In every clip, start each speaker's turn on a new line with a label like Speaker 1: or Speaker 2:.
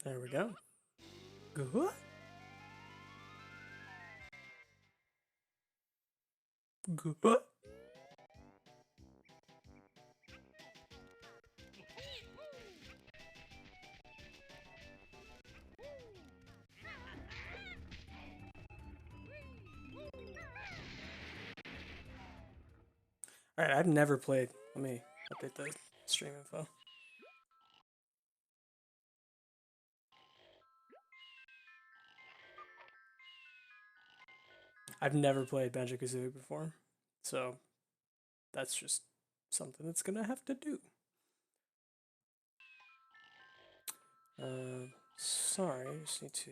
Speaker 1: There we go. Good. Good. Alright, I've never played. Let me update the stream info. I've never played Banjo-Kazooie before, so that's just something that's gonna have to do. Sorry, I just need to...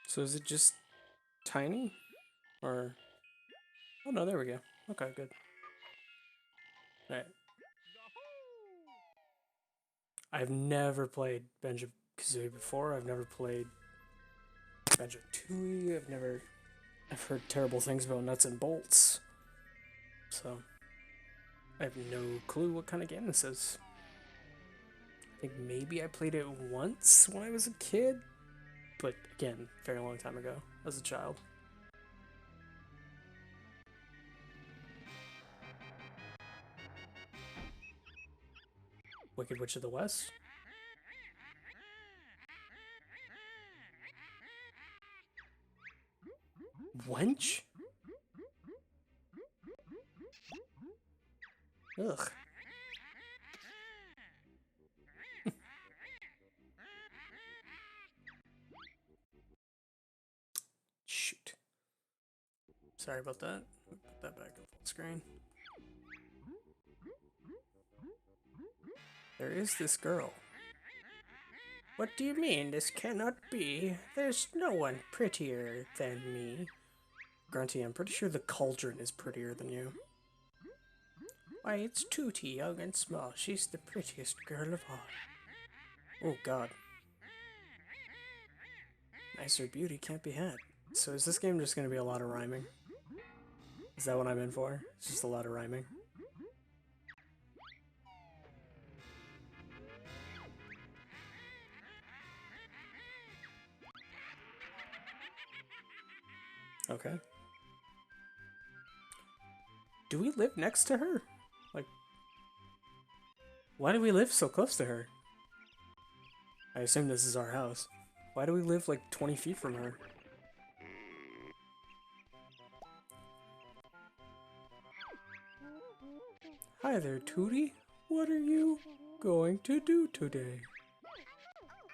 Speaker 1: So is it just tiny? Or... Oh no, there we go. Okay, good. Alright. I've never played Banjo-Kazooie before. I've never played Banjo-Tooie. I've heard terrible things about nuts and bolts. So, I have no clue what kind of game this is. I think maybe I played it once when I was a kid, but again, very long time ago, as a child. Wicked Witch of the West? Wench? Ugh. Shoot. Sorry about that. Put that back up full screen. There is this girl. What do you mean? This cannot be. There's no one prettier than me. Grunty, I'm pretty sure the cauldron is prettier than you. Why, it's Tootie, young and small. She's the prettiest girl of all. Oh, God. Nicer beauty can't be had. So is this game just going to be a lot of rhyming? Is that what I'm in for? It's just a lot of rhyming. Okay. Do we live next to her? Like, why do we live so close to her? I assume this is our house. Why do we live like 20 feet from her? Hi there, Tootie. What are you going to do today?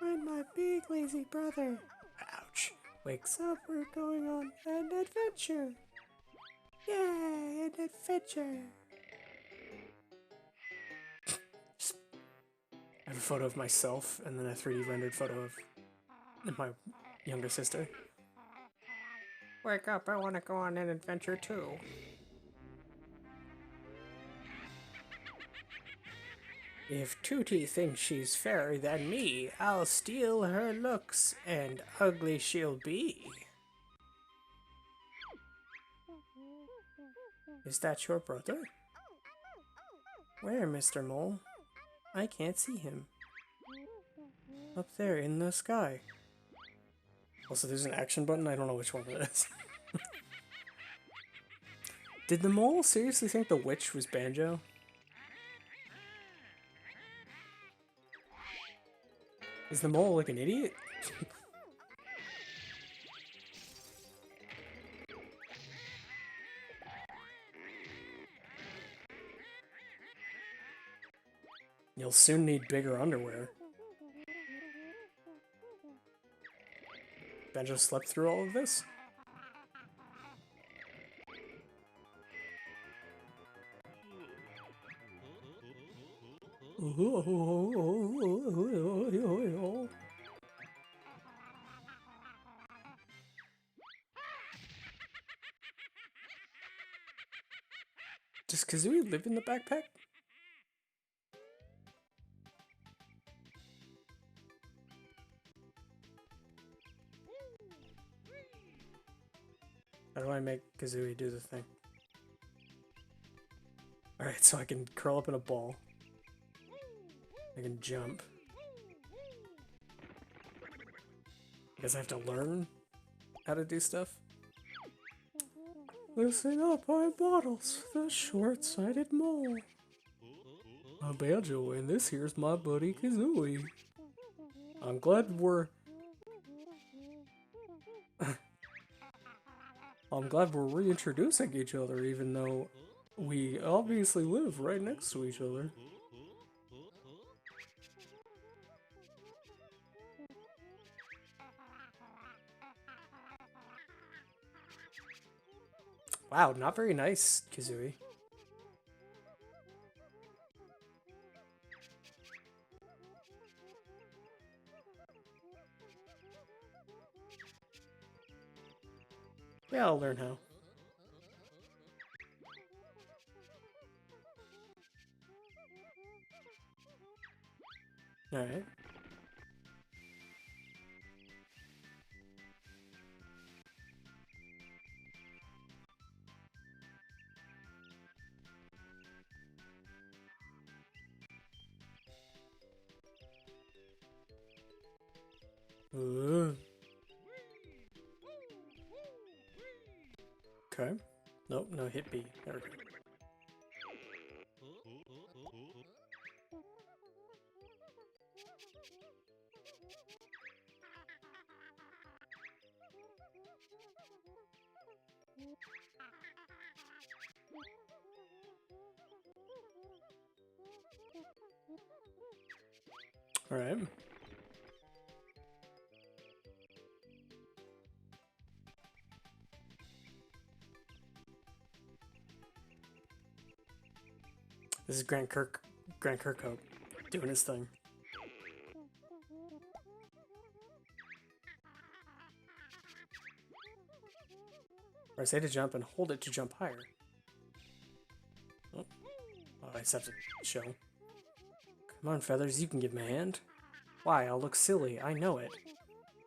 Speaker 1: When my big lazy brother, ouch, wakes up, we're going on an adventure. Yay, an adventure. I have a photo of myself and then a 3D rendered photo of my younger sister. Wake up, I want to go on an adventure too. If Tootie thinks she's fairer than me, I'll steal her looks, and ugly she'll be. Is that your brother? Where, Mr. Mole? I can't see him. Up there in the sky. Also, there's an action button. I don't know which one it is. Did the mole seriously think the witch was Banjo? Is the mole like an idiot? You'll soon need bigger underwear. Banjo slept through all of this? Does Kazooie live in the backpack? How do I make Kazooie do the thing? Alright, so I can curl up in a ball. I can jump. I guess I have to learn how to do stuff. Listen up, I'm Bottles, the short-sighted mole. I'm Banjo, and this here's my buddy Kazooie. I'm glad we're reintroducing each other, even though we obviously live right next to each other. Wow, not very nice, Kazooie. Yeah, I'll learn how. Alright. Okay. Nope, no, hit B. There we go. Alright. This is Grant Kirkhope doing his thing. Or I say to jump and hold it to jump higher. Oh, I just have to show. Come on, Feathers, you can give me a hand. Why, I'll look silly, I know it.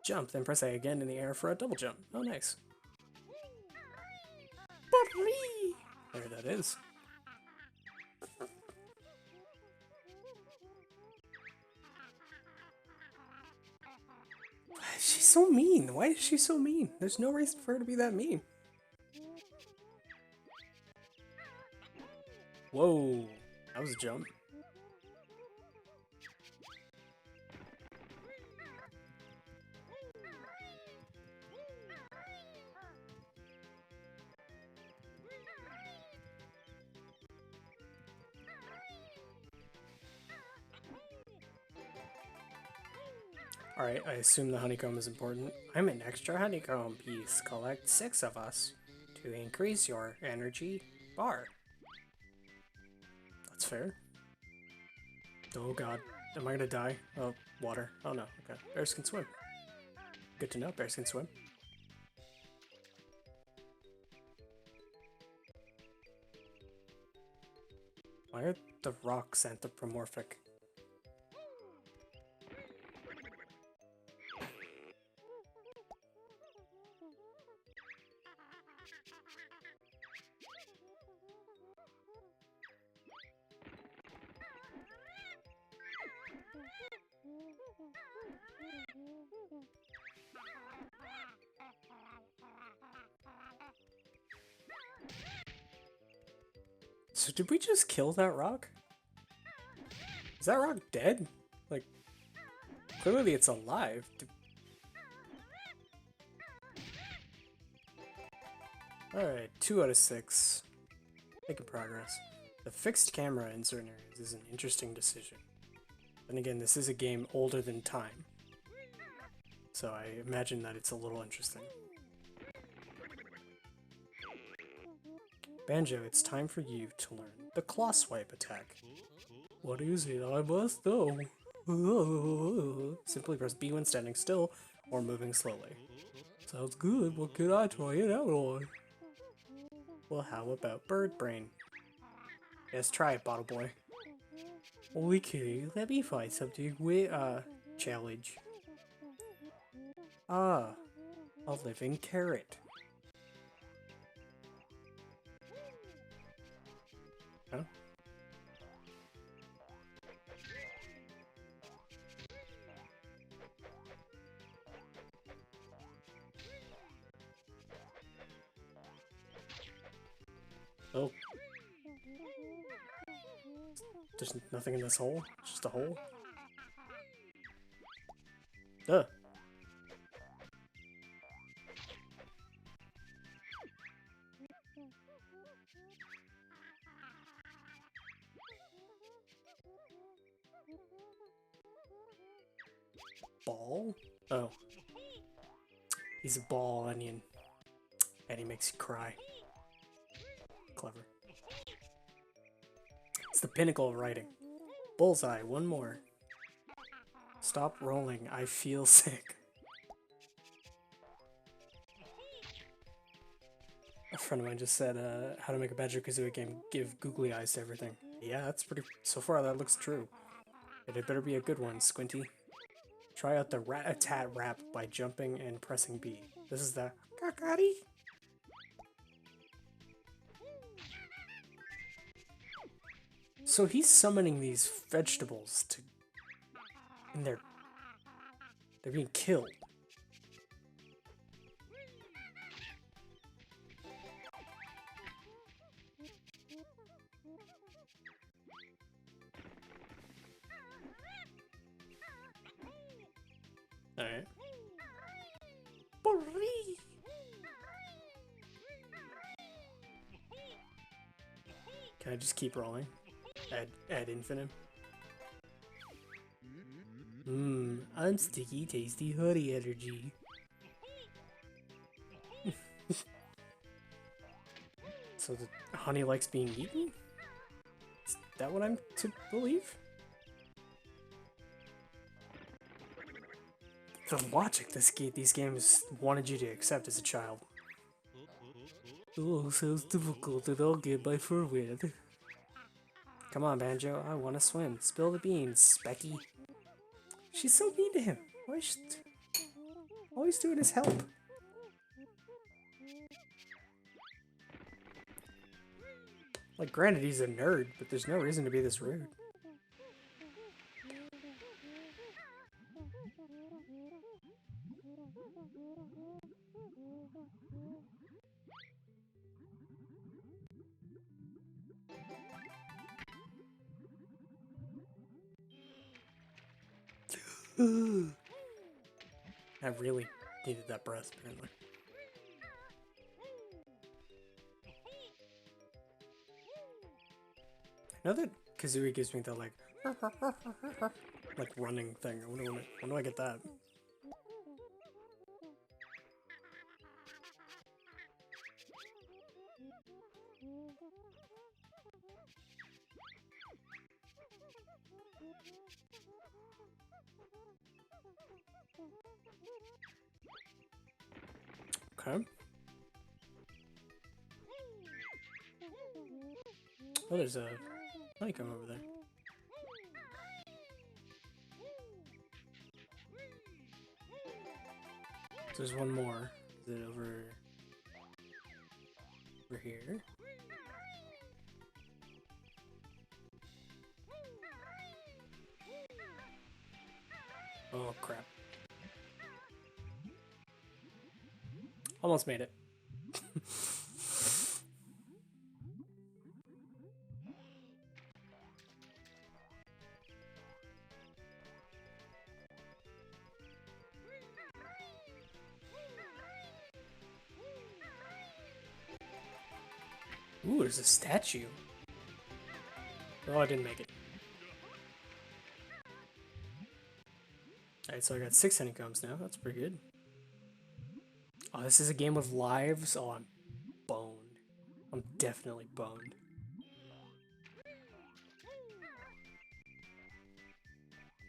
Speaker 1: Jump, then press A again in the air for a double jump. Oh, nice. There that is. She's so mean. Why is she so mean? There's no reason for her to be that mean. Whoa, that was a jump. Alright, I assume the honeycomb is important. I'm an extra honeycomb piece. Collect 6 of us to increase your energy bar. That's fair. Oh god. Am I gonna die? Oh, water. Oh no. Okay. Bears can swim. Good to know. Bears can swim. Why are the rocks anthropomorphic? So did we just kill that rock? Is that rock dead? Like, clearly it's alive. Alright, 2 out of 6. Making progress. The fixed camera in certain areas is an interesting decision. And again, this is a game older than time. So I imagine that it's a little interesting. Banjo, it's time for you to learn the claw swipe attack. What is it? I must know. Simply press B when standing still or moving slowly. Sounds good. What can I try it out on? Well, how about bird brain? Yes, try it, bottle boy. Okay, let me find something with challenge. Ah, a living carrot. Huh? Oh. There's nothing in this hole? It's just a hole? Ugh. Ball? Oh. He's a ball onion. And he makes you cry. Clever. It's the pinnacle of writing. Bullseye, one more. Stop rolling, I feel sick. A friend of mine just said, how to make a Banjo-Kazooie game, give googly eyes to everything. Yeah, that's pretty... So far, that looks true. But it better be a good one, Squinty. Try out the rat-a-tat rap by jumping and pressing B. This is the... Kakari. So he's summoning these vegetables to... And they're being killed. Alright. Can I just keep rolling? Add infinite. I'm sticky, tasty, honey energy. So the honey likes being eaten? Is that what I'm to believe? The logic these games wanted you to accept as a child. Oh, sounds difficult and I'll get my fur wet. Come on, Banjo, I want to swim. Spill the beans, Specky. She's so mean to him. All he's doing is help. Like, granted, he's a nerd, but there's no reason to be this rude. I really needed that breath, apparently. I know that Kazooie gives me the, like running thing. When do I get that? Okay. Oh, there's a honeycomb over there. There's one more. Is it over here? Oh crap. Almost made it. Ooh, there's a statue. Oh, I didn't make it. Alright, so I got 6 honeycombs now. That's pretty good. Oh, this is a game with lives? Oh, I'm boned. I'm definitely boned.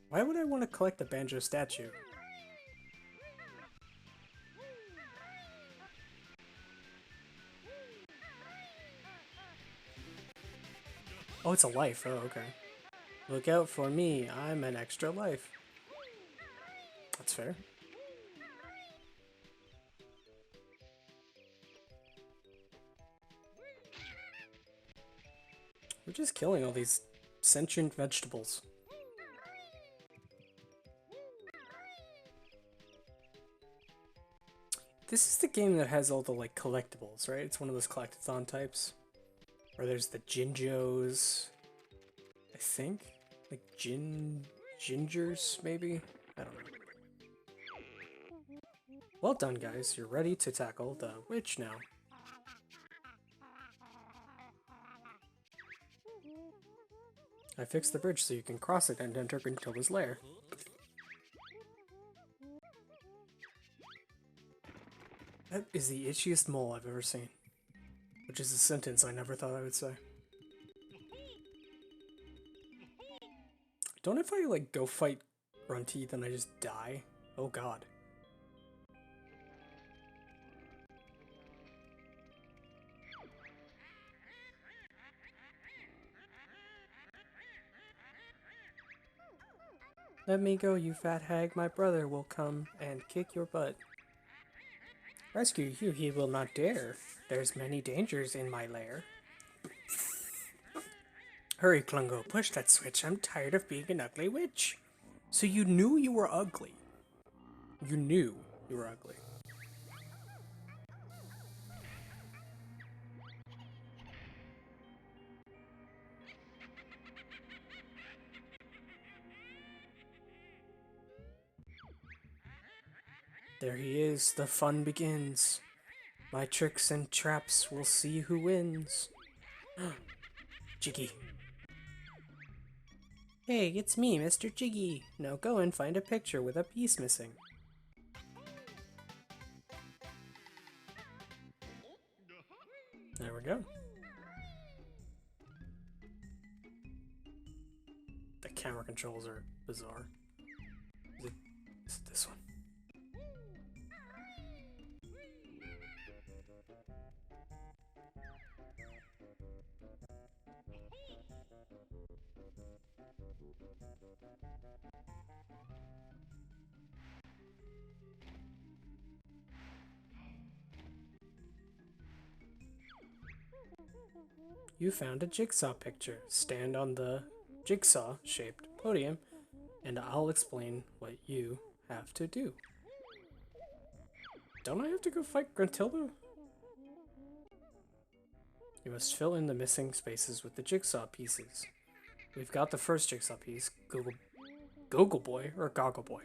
Speaker 1: Why would I want to collect the Banjo statue? Oh, it's a life. Oh, okay. Look out for me. I'm an extra life. That's fair. We're just killing all these sentient vegetables. This is the game that has all the, like, collectibles, right? It's one of those collectathon types. Or there's the Jinjos, I think? Like, Gingers, maybe? I don't know. Well done, guys. You're ready to tackle the witch now. I fixed the bridge so you can cross it and enter Grantilla's lair. That is the itchiest mole I've ever seen. Which is a sentence I never thought I would say. Don't if I, like, go fight Grunty, then I just die? Oh god. Let me go, you fat hag. My brother will come and kick your butt. Rescue you he will not dare. There's many dangers in my lair. Hurry, Klungo, push that switch. I'm tired of being an ugly witch. So you knew you were ugly. You knew you were ugly. There he is. The fun begins. My tricks and traps will see who wins. Jiggy. Hey, it's me, Mr. Jiggy. Now go and find a picture with a piece missing. There we go. The camera controls are bizarre. Is it this one? You found a jigsaw picture. Stand on the jigsaw-shaped podium, and I'll explain what you have to do. Don't I have to go fight Gruntilda? You must fill in the missing spaces with the jigsaw pieces. We've got the first jigsaw piece, Goggle Boy, or Goggle Boy.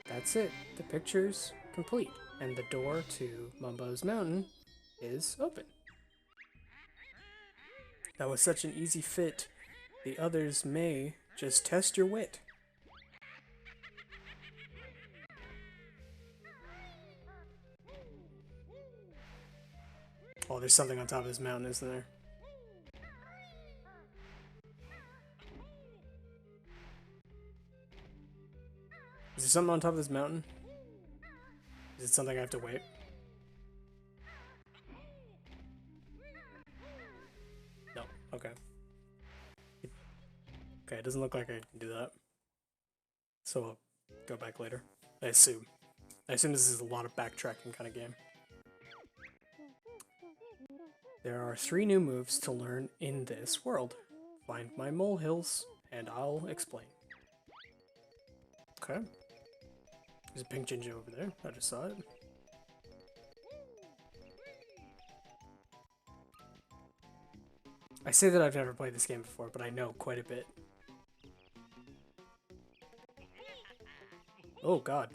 Speaker 1: That's it. The picture's complete, and the door to Mumbo's Mountain is open. That was such an easy fit. The others may just test your wit. Oh, there's something on top of this mountain, isn't there? Is there something on top of this mountain? Is it something I have to wait? No. Okay. Okay, it doesn't look like I can do that. So I'll go back later. I assume. I assume this is a lot of backtracking kind of game. There are 3 new moves to learn in this world. Find my molehills, and I'll explain. Okay. There's a pink Jinjo over there. I just saw it. I say that I've never played this game before, but I know quite a bit. Oh god.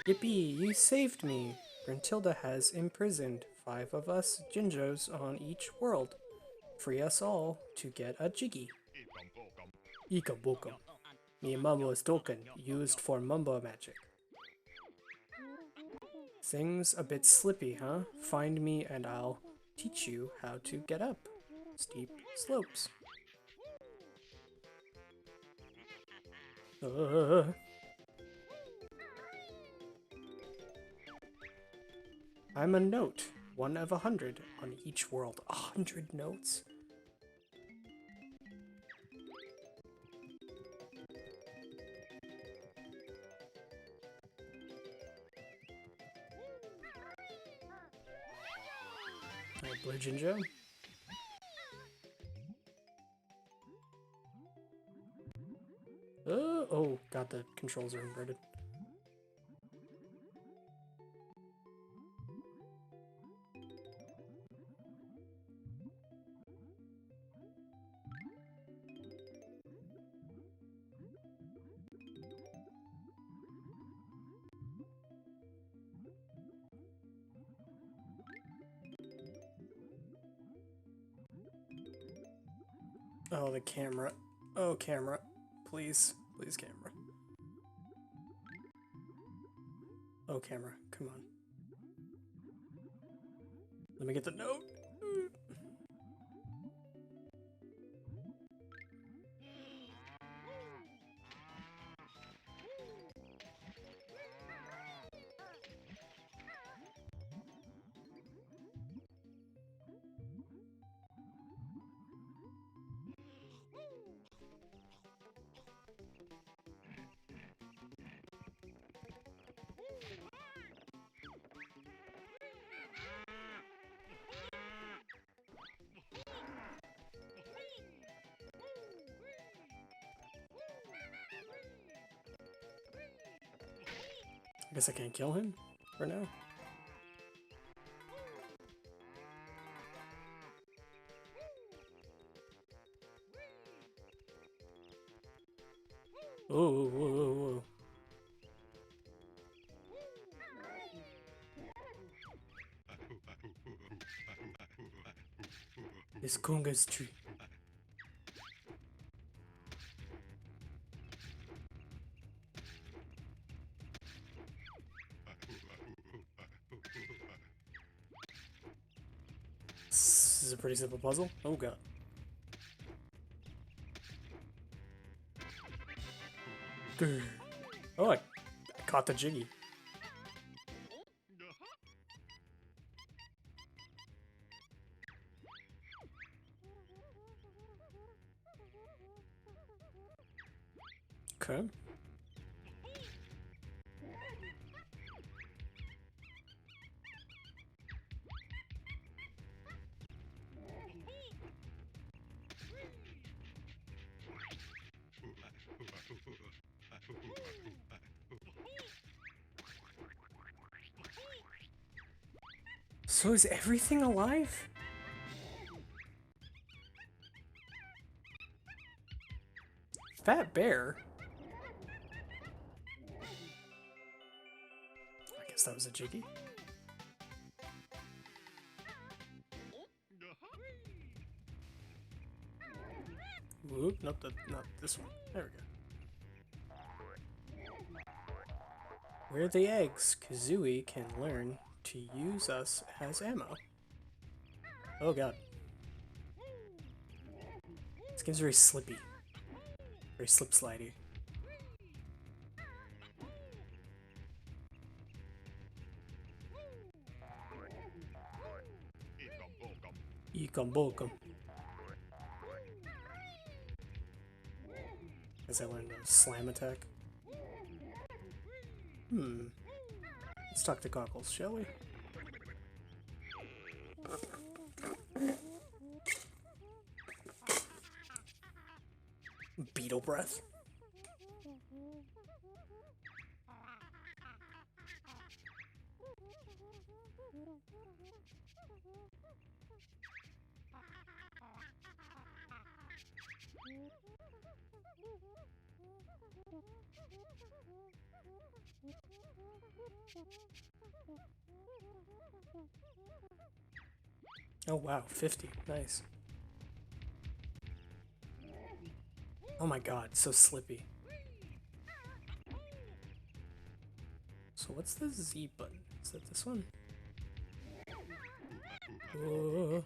Speaker 1: Yippee, you saved me! Gruntilda has imprisoned 5 of us Jinjos on each world. Free us all to get a Jiggy. Ika Bokum. Mi Mumbo's token used for Mumbo magic. Things a bit slippy, huh? Find me and I'll teach you how to get up steep slopes. I'm a note, 1 of 100 on each world. 100 notes? Alright, Blue Jinjo. Oh, god, the controls are inverted. Oh, the camera. Oh, camera. Please. Please, camera. Oh, camera. Come on. Let me get the note. I guess I can't kill him for now. Oh, whoa, whoa, whoa. This Kunga's tree. This is a pretty simple puzzle. Oh god. Grr. Oh, I caught the Jiggy. Okay. So is everything alive? Fat bear? I guess that was a Jiggy. Whoop, not this one. There we go. Where are the eggs? Kazooie can learn to use us as ammo. Oh god. This game's very slippy. Very slip-slidey. Ekombokum. As I learned the slam attack. Let's talk to Cockles, shall we? Beetle breath. Oh wow, 50. Nice. Oh my god, so slippy. So what's the Z button? Is that this one? Oh.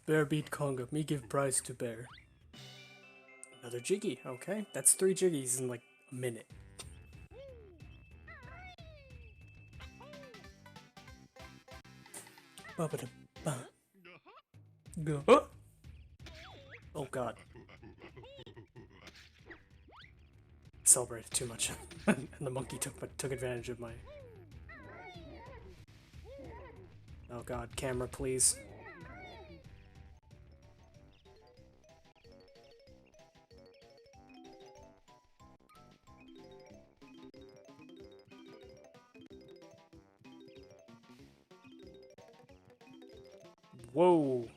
Speaker 1: Bear beat Conga. Me give prize to Bear. Another Jiggy. Okay, that's 3 Jiggies in like a minute. Go. Oh god. Celebrated too much. And the monkey took advantage of my... Oh god, camera please. Whoa.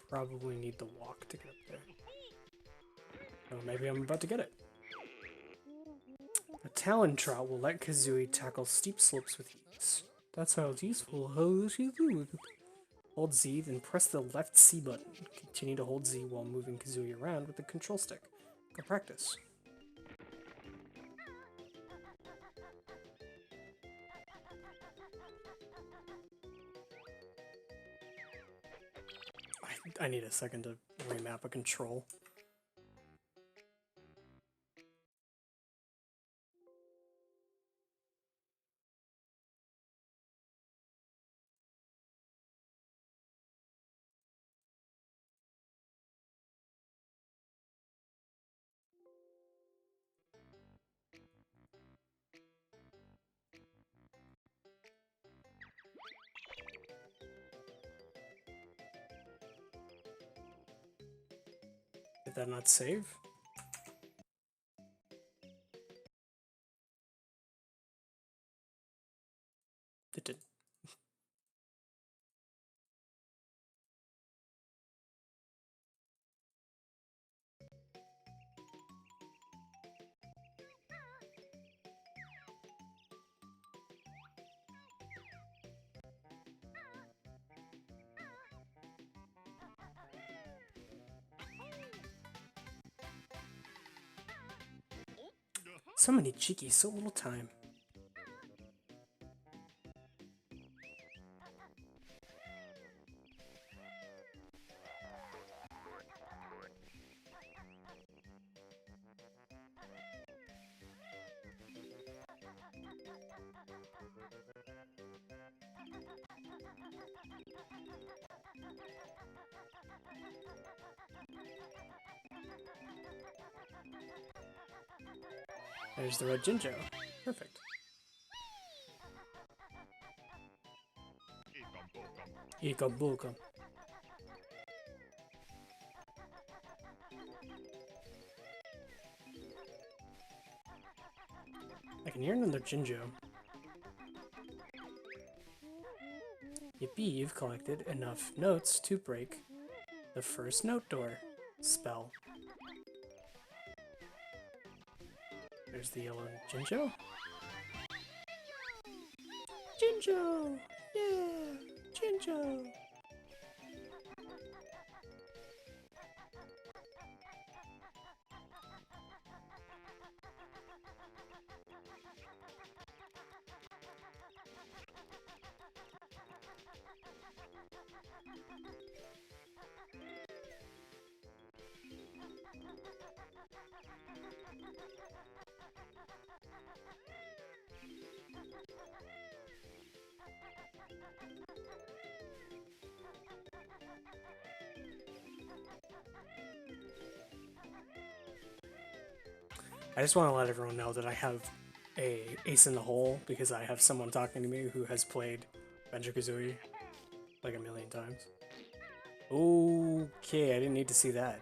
Speaker 1: Probably need the walk to get up there. Oh, maybe I'm about to get it. A Talon Trot will let Kazooie tackle steep slopes with ease. That sounds useful. How does she do it? Hold Z, then press the left C button. Continue to hold Z while moving Kazooie around with the control stick. Go practice. I need a second to remap a control. Did that not save? It did. So many cheekies, so little time. There's the red Jinjo. Perfect. Ika-boka. I can hear another Jinjo. Yippee, you've collected enough notes to break the first note door spell. There's the yellow Jinjo. Jinjo! Yeah! Jinjo! I just want to let everyone know that I have a ace in the hole because I have someone talking to me who has played Banjo-Kazooie like a million times. Okay, I didn't need to see that.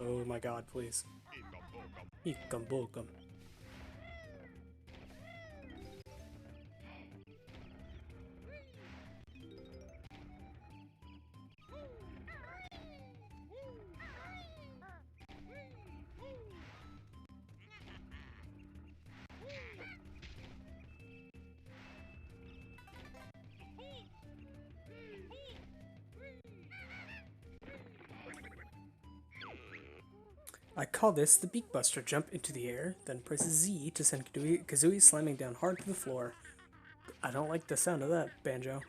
Speaker 1: Oh my god, please. Ikam bokam. I call this the Beak Buster. Jump into the air, then press Z to send Kazooie slamming down hard to the floor. I don't like the sound of that, Banjo.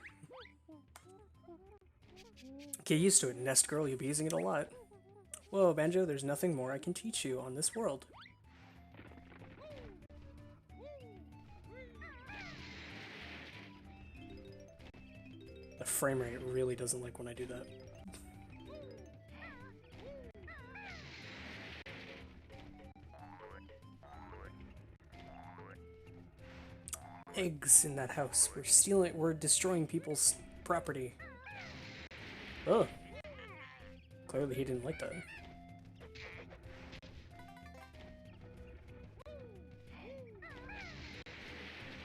Speaker 1: Get used to it, Nest Girl. You'll be using it a lot. Whoa, Banjo, there's nothing more I can teach you on this world. The frame rate really doesn't like when I do that. Eggs in that house. We're destroying people's property. Oh. Clearly he didn't like that.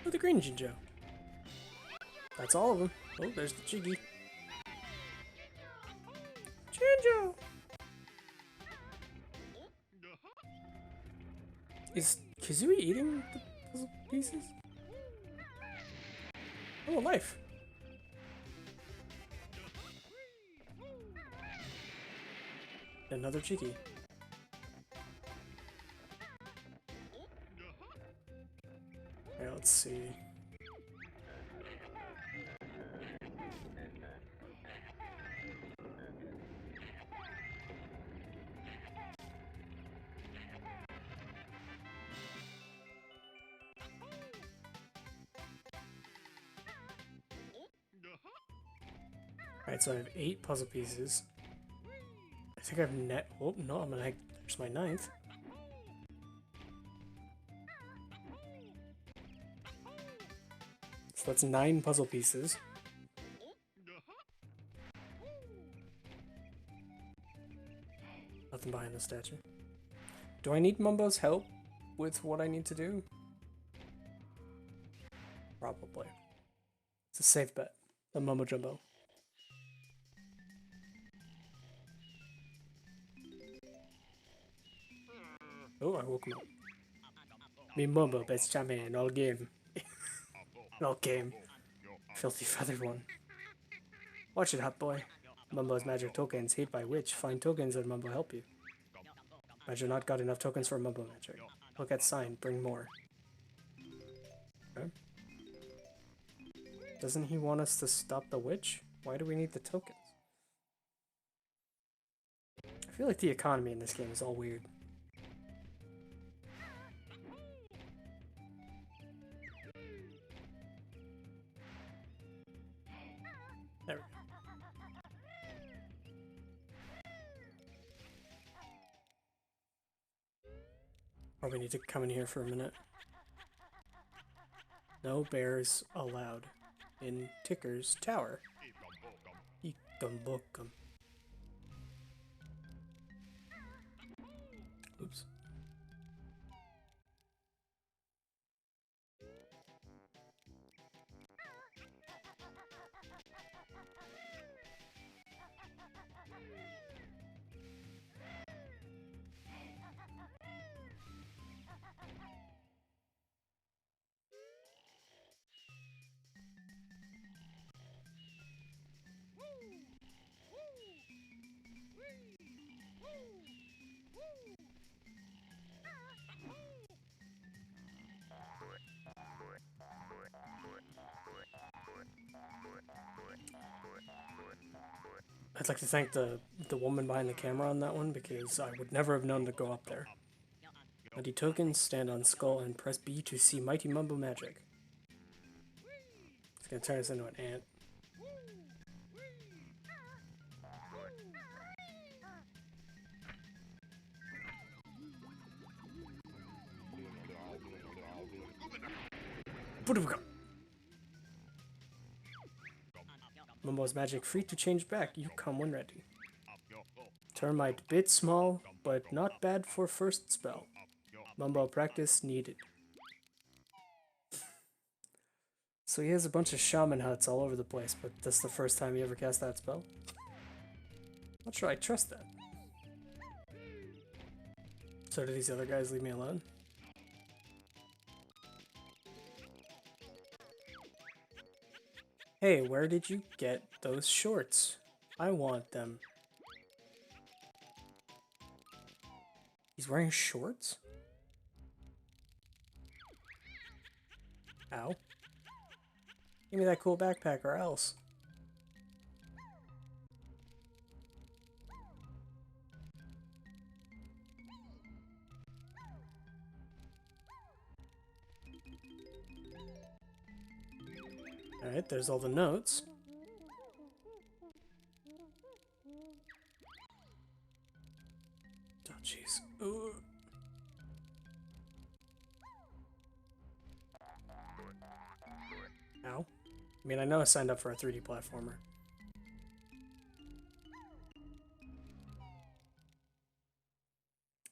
Speaker 1: Oh, the green Jinjo. That's all of them. Oh, there's the Jiggy. Jinjo! Is Kazooie eating the puzzle pieces? Oh, life. Another Jiggy. Alright, let's see. Alright, so I have 8 puzzle pieces. I think I have net. Oh, no, I'm gonna. There's my 9th. So that's 9 puzzle pieces. Nothing behind the statue. Do I need Mumbo's help with what I need to do? Probably. It's a safe bet. The Mumbo Jumbo. Oh, I woke him up. Me Mumbo, best champion in all game. In all game. Filthy feathered one. Watch it, hot boy. Mumbo's magic tokens, hate by which. Find tokens and Mumbo help you. Banjo not got enough tokens for Mumbo magic. Look at sign, bring more. Okay. Doesn't he want us to stop the witch? Why do we need the tokens? I feel like the economy in this game is all weird. There we go. Or we need to come in here for a minute. No bears allowed in Ticker's tower. Eekum bookum. Oops. I'd like to thank the woman behind the camera on that one because I would never have known to go up there. Mighty tokens, stand on skull and press B to see Mighty Mumbo magic. It's gonna turn us into an ant. Mumbo's magic free to change back. You come when ready. Termite bit small, but not bad for first spell. Mumbo practice needed. So he has a bunch of shaman huts all over the place, but that's the first time he ever cast that spell? Not sure I trust that. So do these other guys leave me alone? Hey, where did you get those shorts? I want them. He's wearing shorts? Ow. Give me that cool backpack or else. Alright, there's all the notes. Oh, jeez. Ow. I mean, I know I signed up for a 3D platformer.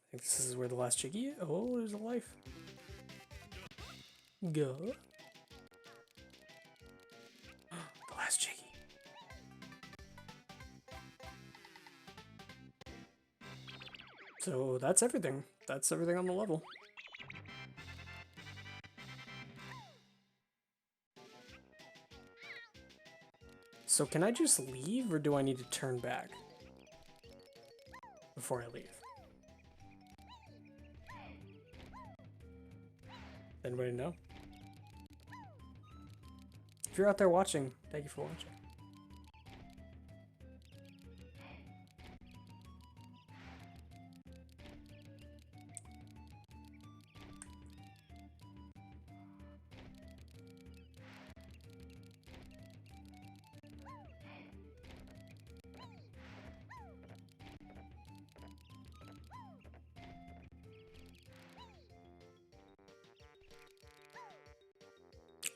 Speaker 1: I think this is where the last chickie is. Oh, there's a life. Go. The last chickie. So that's everything. That's everything on the level. So can I just leave, or do I need to turn back before I leave? Anybody know? If you're out there watching, thank you for watching.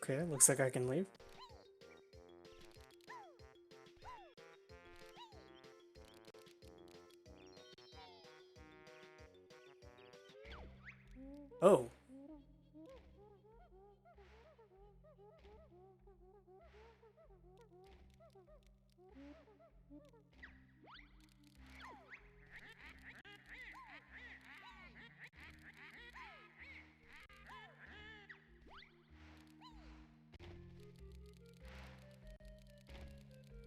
Speaker 1: Okay, looks like I can leave. Oh.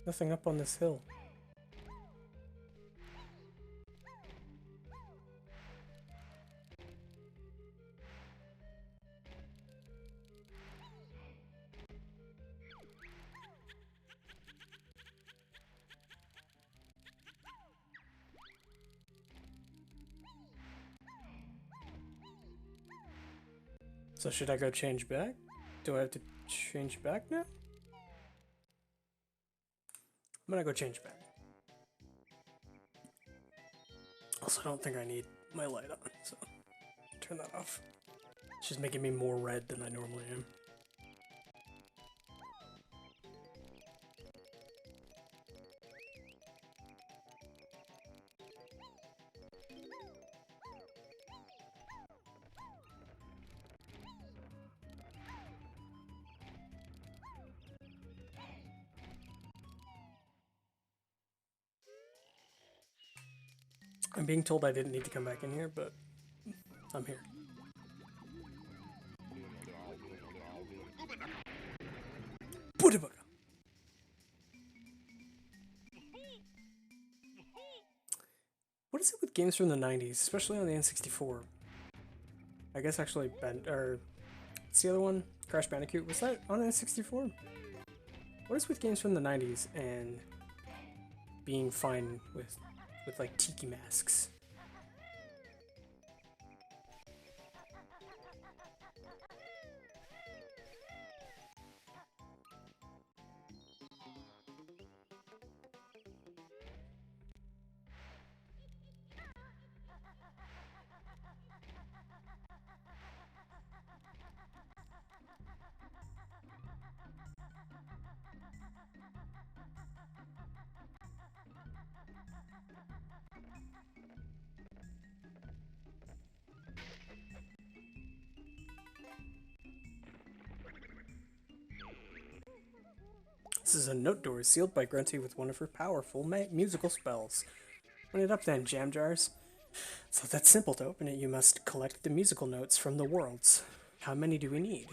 Speaker 1: Nothing up on this hill. So should I go change back? Do I have to change back now? I'm gonna go change back. Also, I don't think I need my light on, so turn that off. It's just making me more red than I normally am. I'm being told I didn't need to come back in here, but I'm here. What is it with games from the 90s, especially on the N64? I guess actually, what's the other one? Crash Bandicoot, was that on the N64? What is with games from the 90s and being fine with like tiki masks. This is a note door sealed by Grunty with one of her powerful musical spells. Open it up then, jam jars. It's not that simple to open it. You must collect the musical notes from the worlds. How many do we need?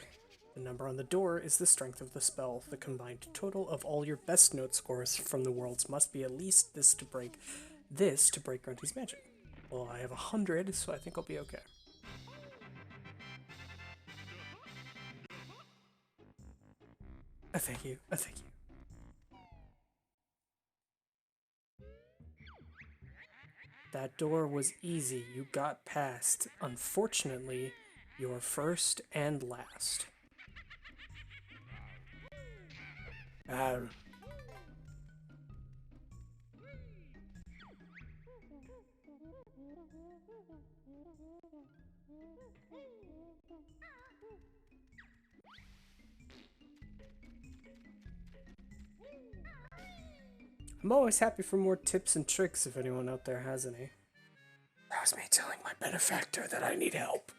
Speaker 1: The number on the door is the strength of the spell. The combined total of all your best note scores from the worlds must be at least this to break Grunty's magic. Well, I have 100, so I think I'll be okay. Thank you. Thank you. That door was easy. You got past. Unfortunately, you're first and last. I'm always happy for more tips and tricks if anyone out there has any. That was me telling my benefactor that I need help.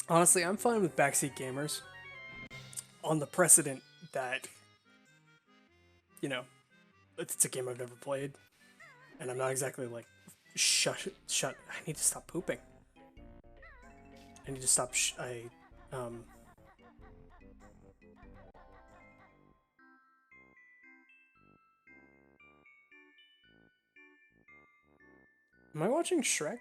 Speaker 1: Honestly, I'm fine with backseat gamers on the precedent that, you know, it's a game I've never played, and I'm not exactly like, shut, I need to stop pooping. I need to stop, am I watching Shrek?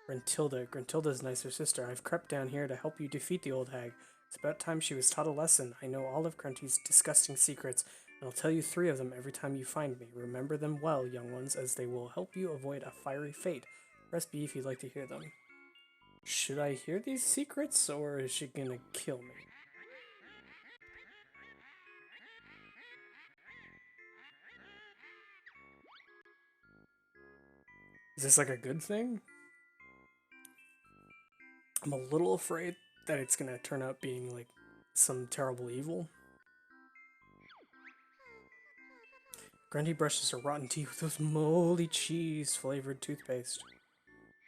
Speaker 1: Gruntilda's nicer sister. I've crept down here to help you defeat the old hag. It's about time she was taught a lesson. I know all of Grunty's disgusting secrets, and I'll tell you 3 of them every time you find me. Remember them well, young ones, as they will help you avoid a fiery fate. Press B if you'd like to hear them. Should I hear these secrets, or is she gonna kill me? Is this like a good thing? I'm a little afraid that it's gonna turn out being like some terrible evil. Grunty brushes her rotten teeth with moldy cheese flavored toothpaste.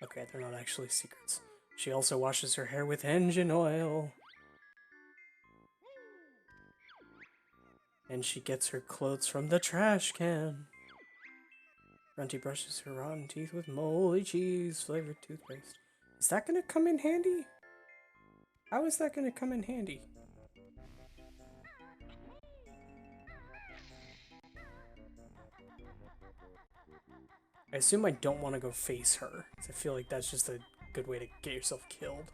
Speaker 1: Okay, they're not actually secrets. She also washes her hair with engine oil. And she gets her clothes from the trash can. Grunty brushes her rotten teeth with moldy cheese flavored toothpaste. Is that gonna come in handy? How is that gonna come in handy? I assume I don't want to go face her, because I feel like that's just a good way to get yourself killed.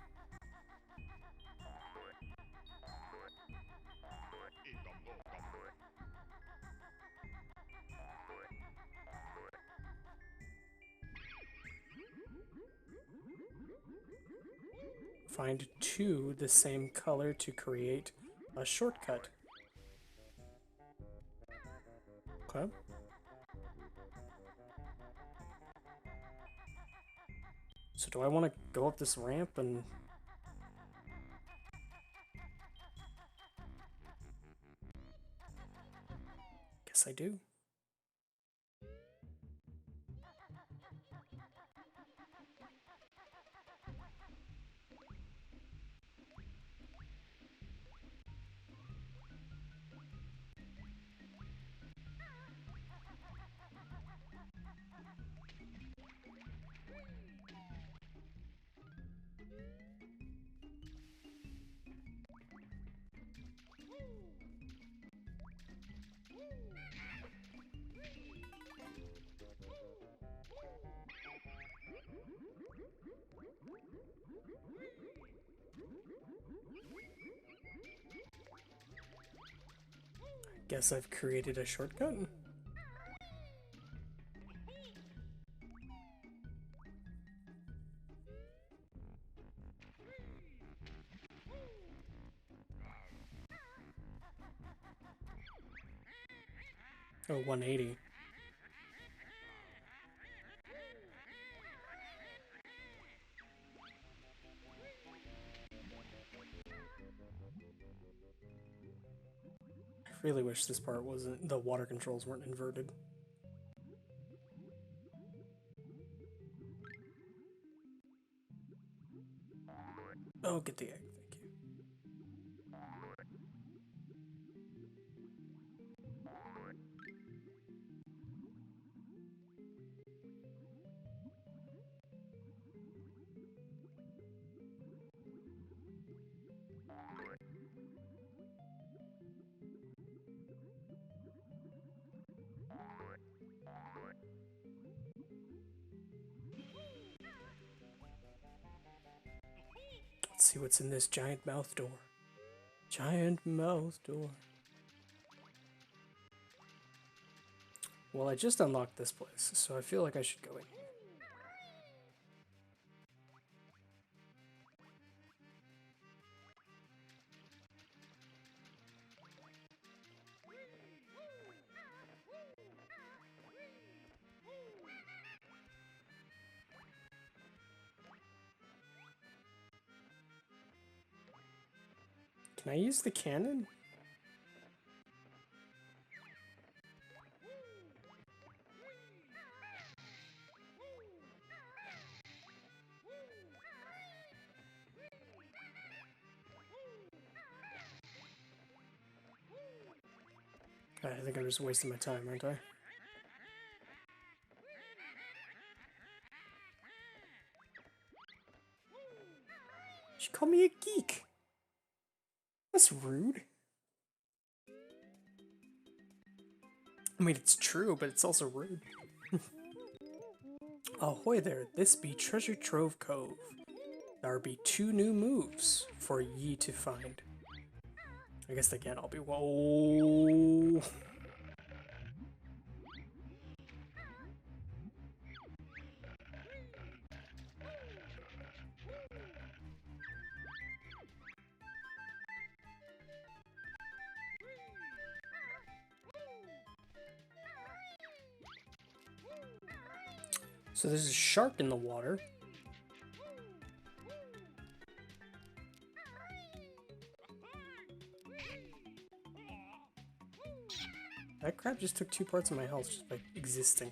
Speaker 1: Find 2 the same color to create a shortcut. Okay. So do I want to go up this ramp and... Guess I do. Guess I've created a shortcut. Oh, 180. I really wish this part wasn't, the water controls weren't inverted. Oh, get the egg, thank you. Let's see what's in this giant mouth door. Giant mouth door. Well, I just unlocked this place, so I feel like I should go in. Can I use the cannon? I think I'm just wasting my time, aren't I? She called me a geek. That's rude. I mean, it's true, but it's also rude. Ahoy there, this be Treasure Trove Cove. There be 2 new moves for ye to find. I guess they can't all be. Whoa! So there's a shark in the water. That crab just took 2 parts of my health just by existing.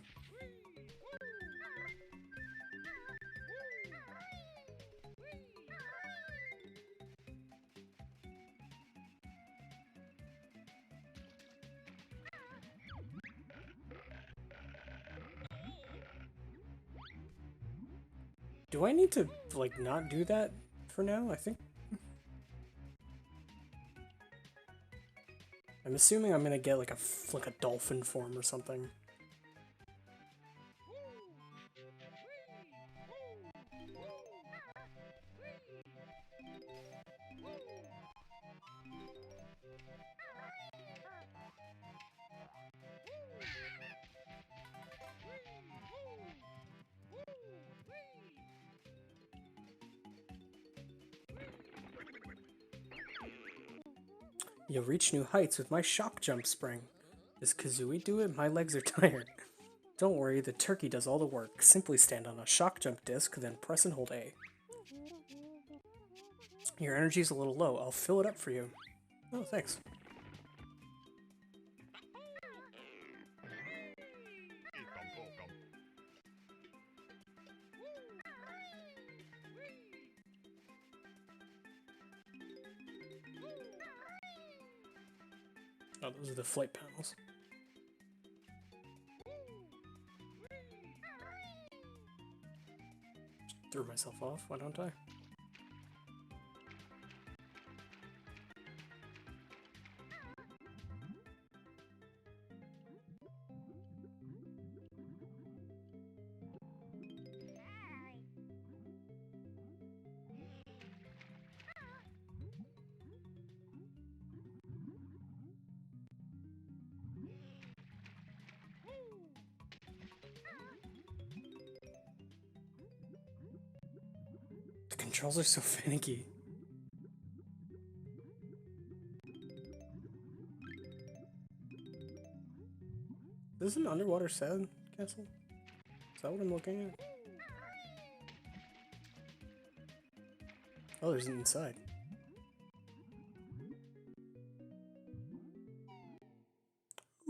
Speaker 1: Do I need to, like, not do that for now? I think... I'm assuming I'm gonna get, like a dolphin form or something. You'll reach new heights with my shock jump spring. Does Kazooie do it? My legs are tired. Don't worry, the turkey does all the work. Simply stand on a shock jump disc, then press and hold A. Your energy's a little low. I'll fill it up for you. Oh, thanks. Oh, those are the flight panels. Just threw myself off, why don't I? controls are so finicky. This is an underwater sand castle? Is that what I'm looking at? Oh, there's an inside.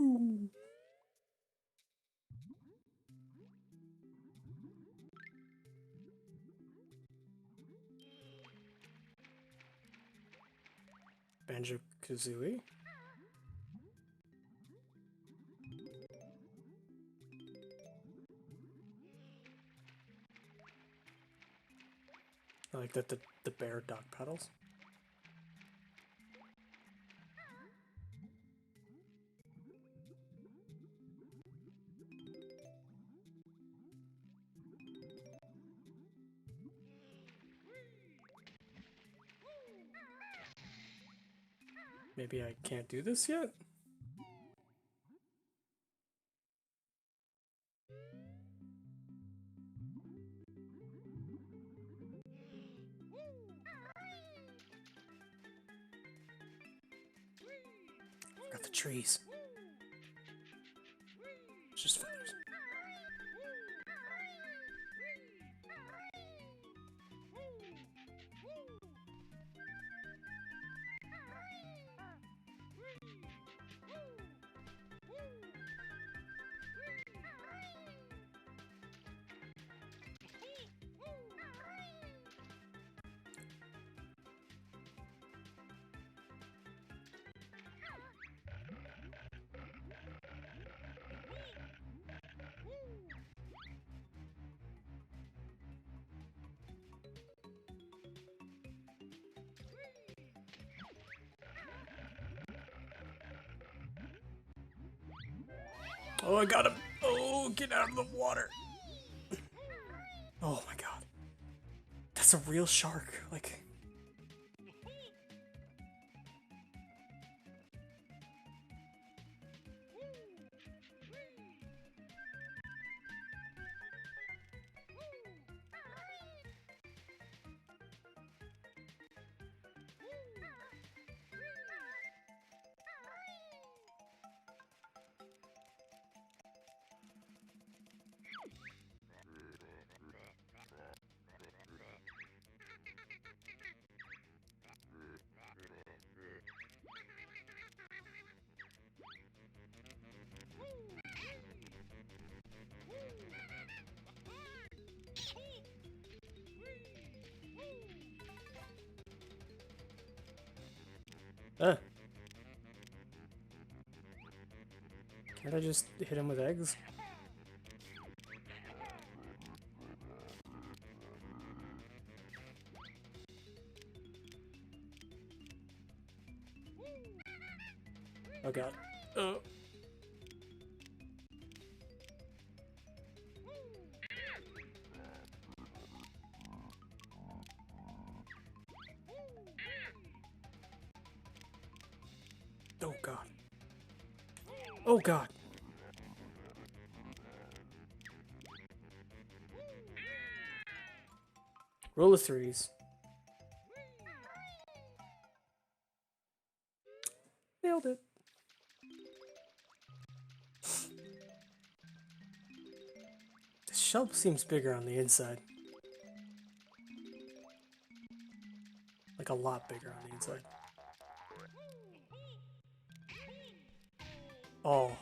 Speaker 1: Ooh. Banjo-Kazooie? I like that the bear dog pedals. Maybe I can't do this yet? Got the trees. It's just feathers. Oh, I got him. Oh, get out of the water. Oh my god. That's a real shark. Like... Can't I just hit him with eggs? Oh god. Oh. Oh god. Oh god. Roll of threes. Nailed it. The shell seems bigger on the inside. Like a lot bigger on the inside. Oh.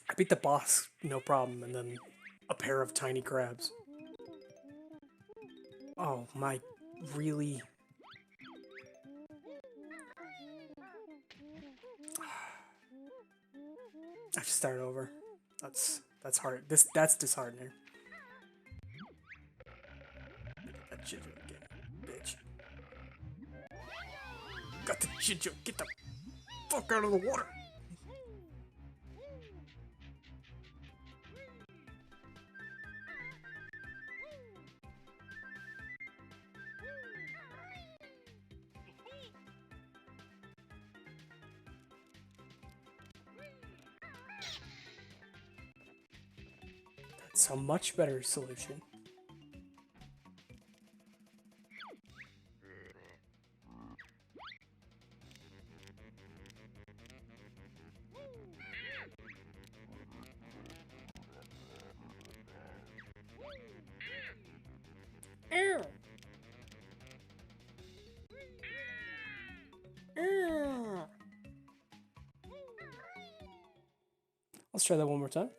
Speaker 1: I beat the boss, no problem, and then a pair of tiny crabs. Oh my, really? I have to start over. That's hard. That's disheartening. That shit again, bitch. Got the shit. Get the fuck out of the water. It's a much better solution. Ow. Ow. Let's try that one more time.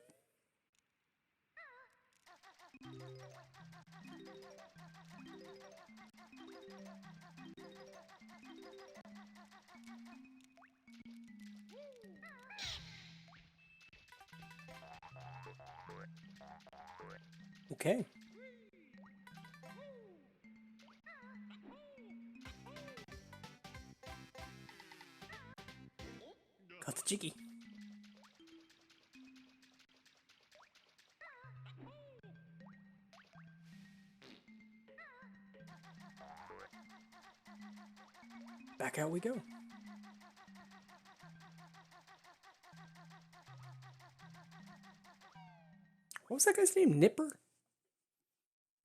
Speaker 1: Okay. Got the jiggy. Back out we go. What was that guy's name? Nipper?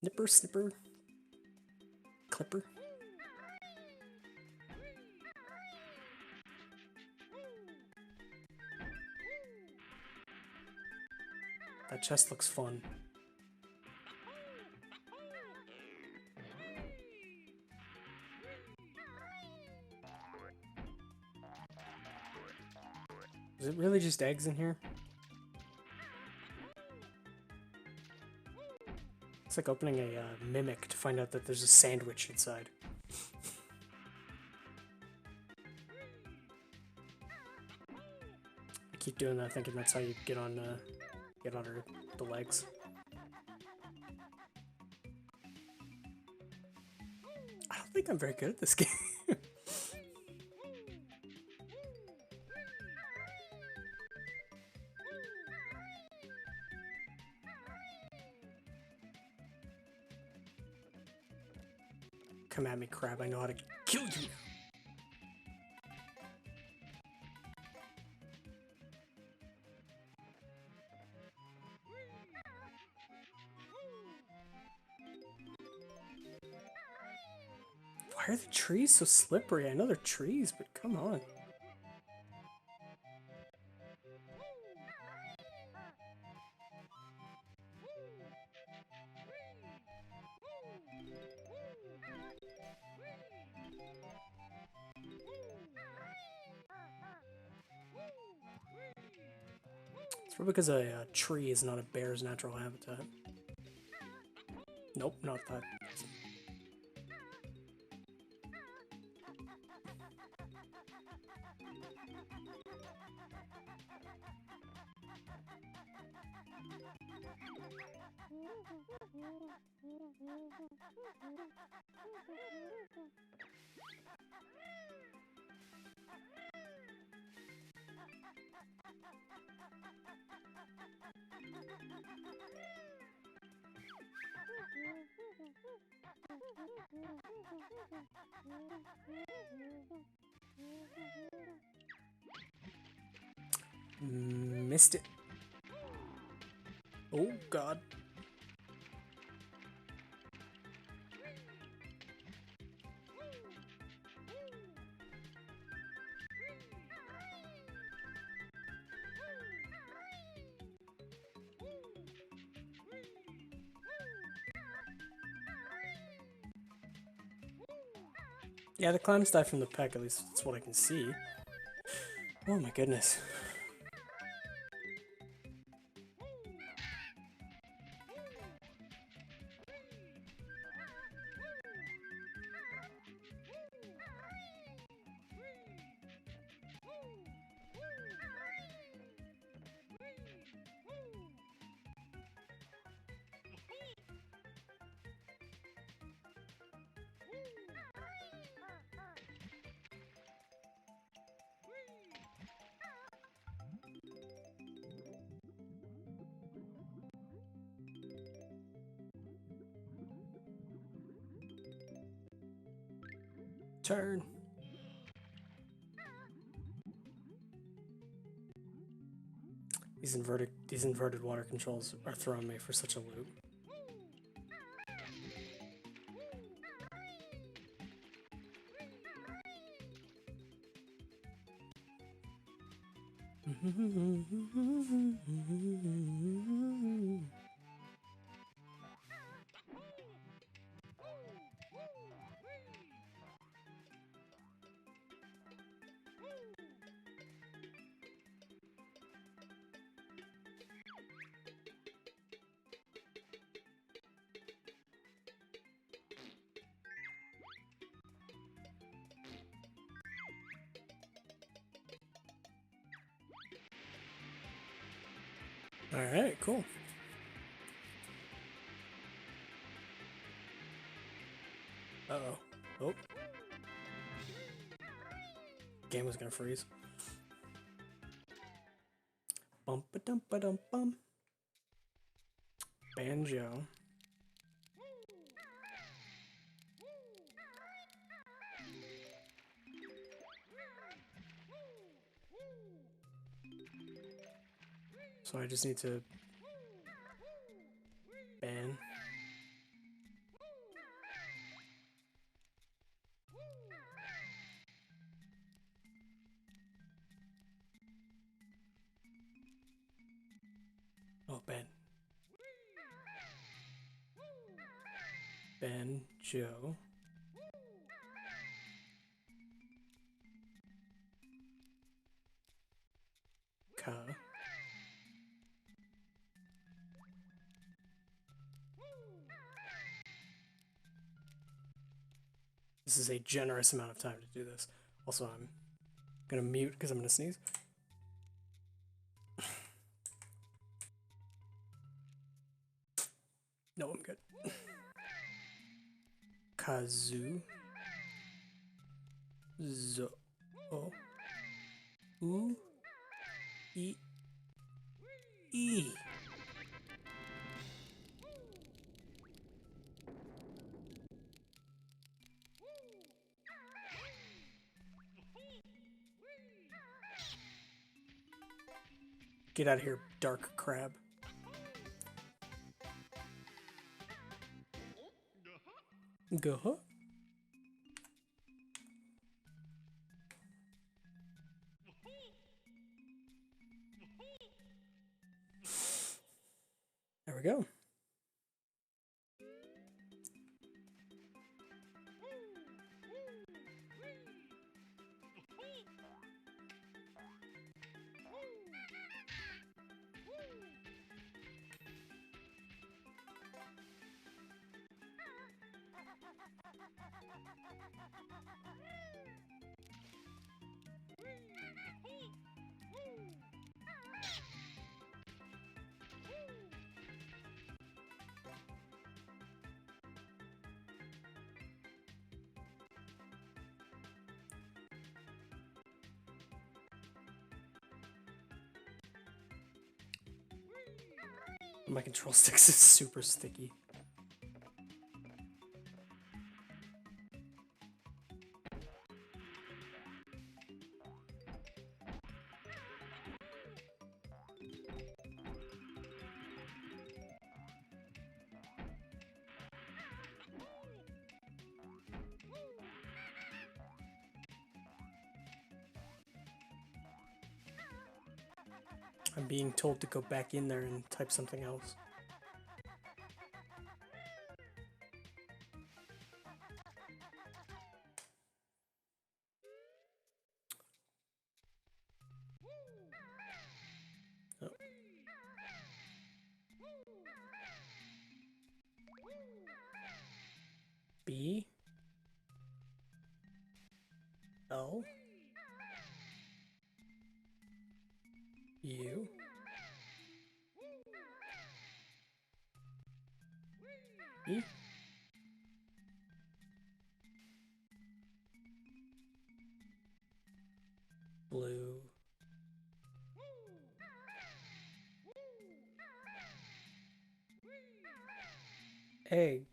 Speaker 1: Nipper, Snipper, Clipper? That chest looks fun. Is it really just eggs in here? It's like opening a mimic to find out that there's a sandwich inside. I keep doing that, thinking that's how you get on the legs. I don't think I'm very good at this game. Come at me, crab. I know how to kill you. Why are the trees so slippery? I know they're trees, but come on. It's probably because a tree is not a bear's natural habitat. Nope, not that. Missed it. Oh, God. Yeah, the clams die from the peck, at least that's what I can see. Oh my goodness. Turn. These inverted water controls are throwing me for such a loop. Alright, cool. Uh-oh. Oh. Game was gonna freeze. Bum-ba-dum-ba-dum-bum. Banjo. So I just need to ban. Oh, ban. Banjo. Ka. This is a generous amount of time to do this. Also, I'm gonna mute because I'm gonna sneeze. No, I'm good. Kazoo. Zo. Oh. Ooh. E. E. Get out of here, dark crab. Go. There we go. My control sticks is super sticky. I'm being told to go back in there and type something else. Oh. B. L. U. E. Blue. Egg.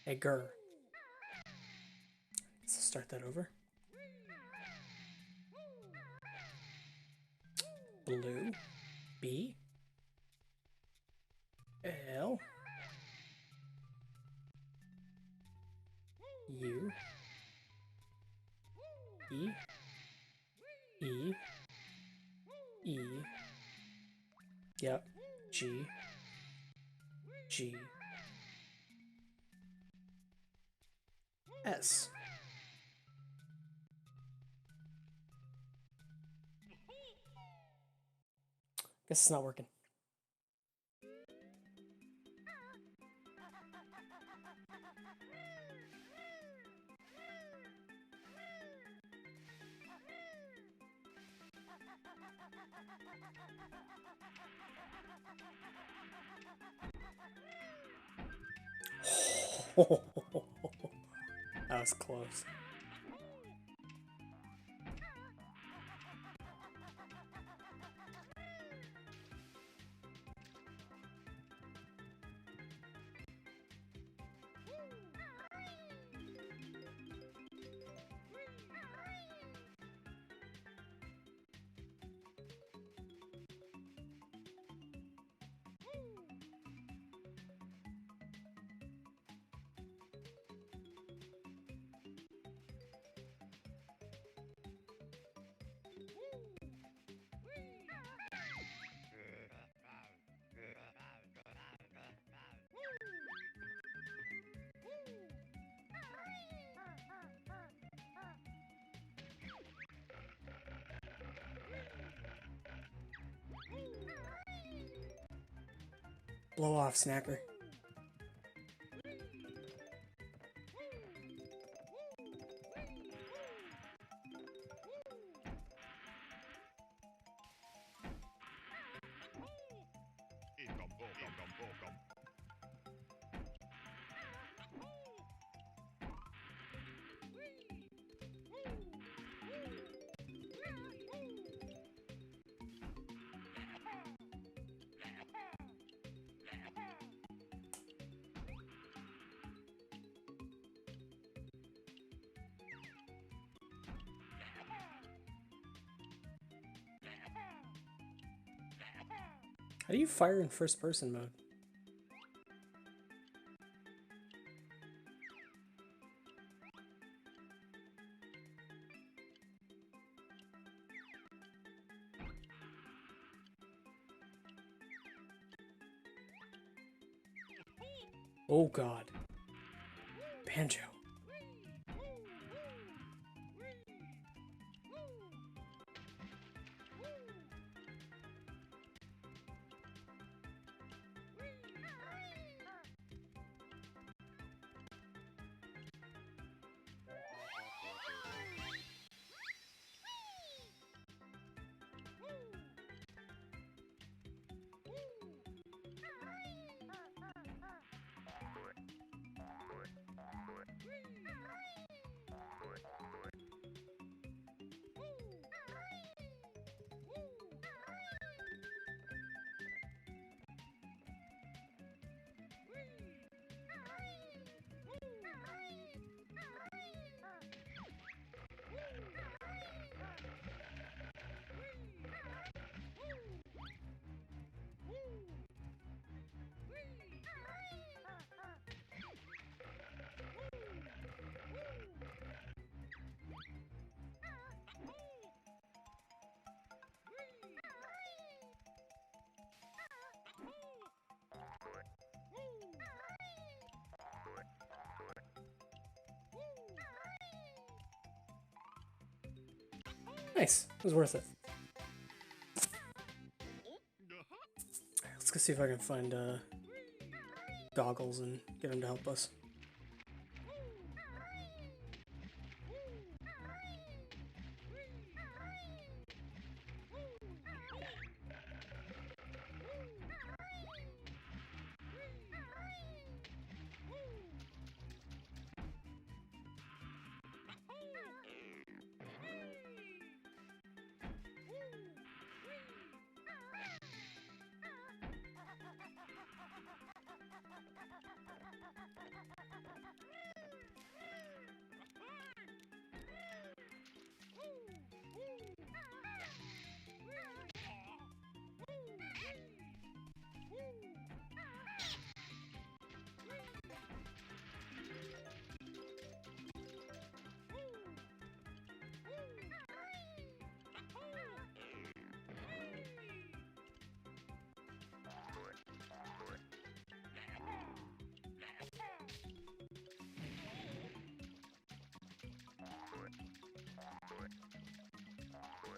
Speaker 1: Egger. Let's start that over. Blue. B. L. U. E. E. E. Yep. G. G. S. Guess it's not working. That was close. Blow off, Snacker. How do you fire in first person mode? Oh god. Banjo. Nice. It was worth it. Let's go see if I can find Goggles and get him to help us.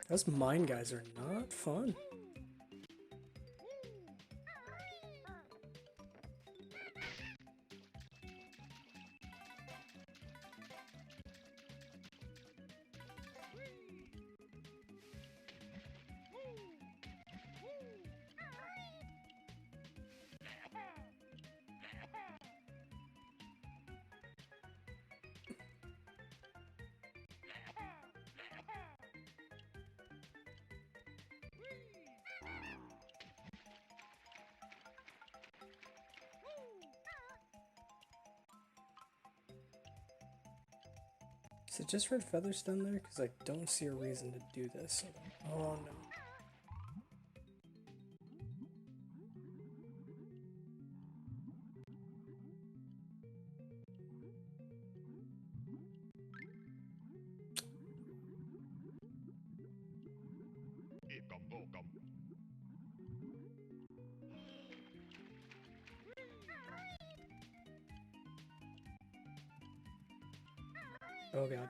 Speaker 1: Those mine guys are not fun. Is it just red feathers down there? Because I don't see a reason to do this. Oh no. Oh god.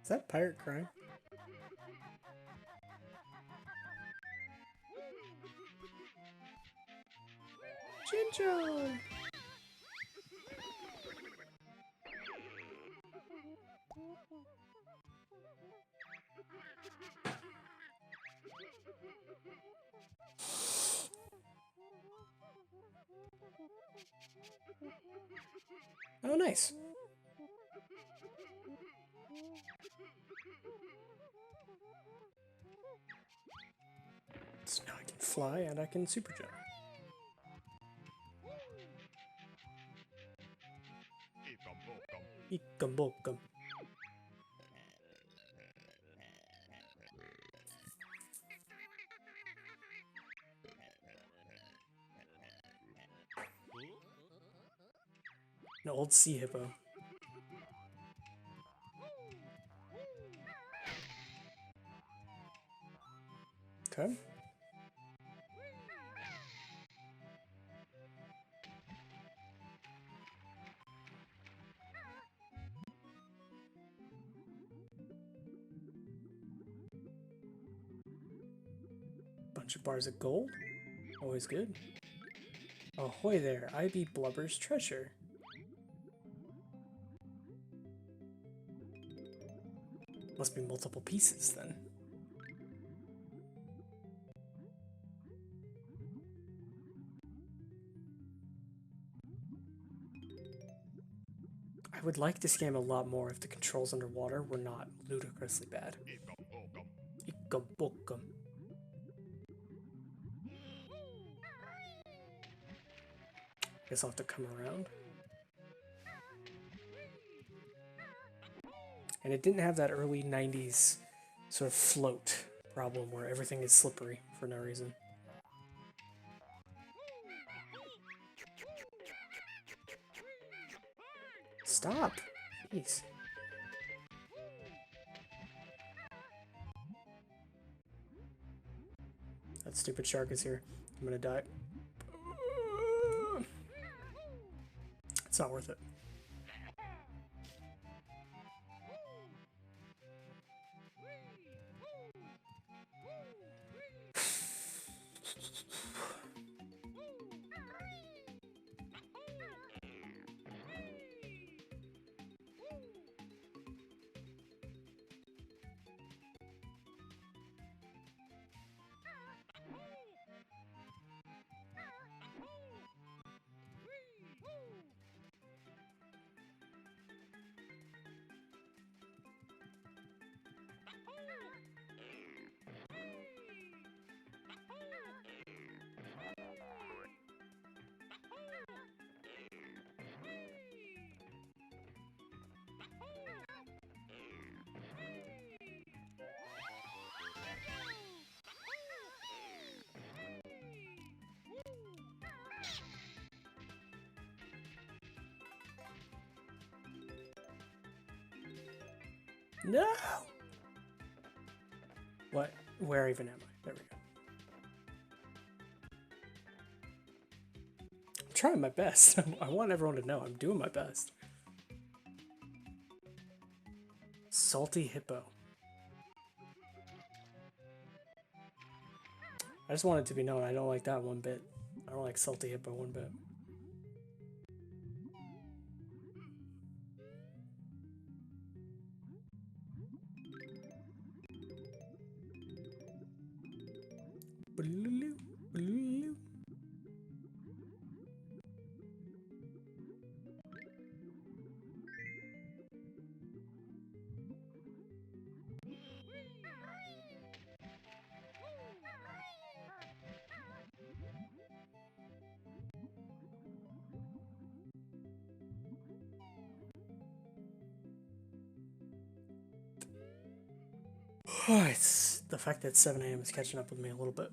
Speaker 1: Is that pirate crying? Ginger! Oh, nice. So now I can fly and I can super jump. Ikambokam. An old sea hippo. Okay. Bunch of bars of gold. Always good. Ahoy there, I be Blubber's treasure. Must be multiple pieces then. I would like this game a lot more if the controls underwater were not ludicrously bad. Ikambokam. Guess I'll have to come around. And it didn't have that early 90s sort of float problem where everything is slippery for no reason. Stop! Jeez. That stupid shark is here. I'm gonna die. It's not worth it. No! What? Where even am I? There we go. I'm trying my best. I want everyone to know I'm doing my best. Salty hippo. I just want it to be known I don't like that one bit. I don't like salty hippo one bit. It's the fact that 7 a.m. is catching up with me a little bit.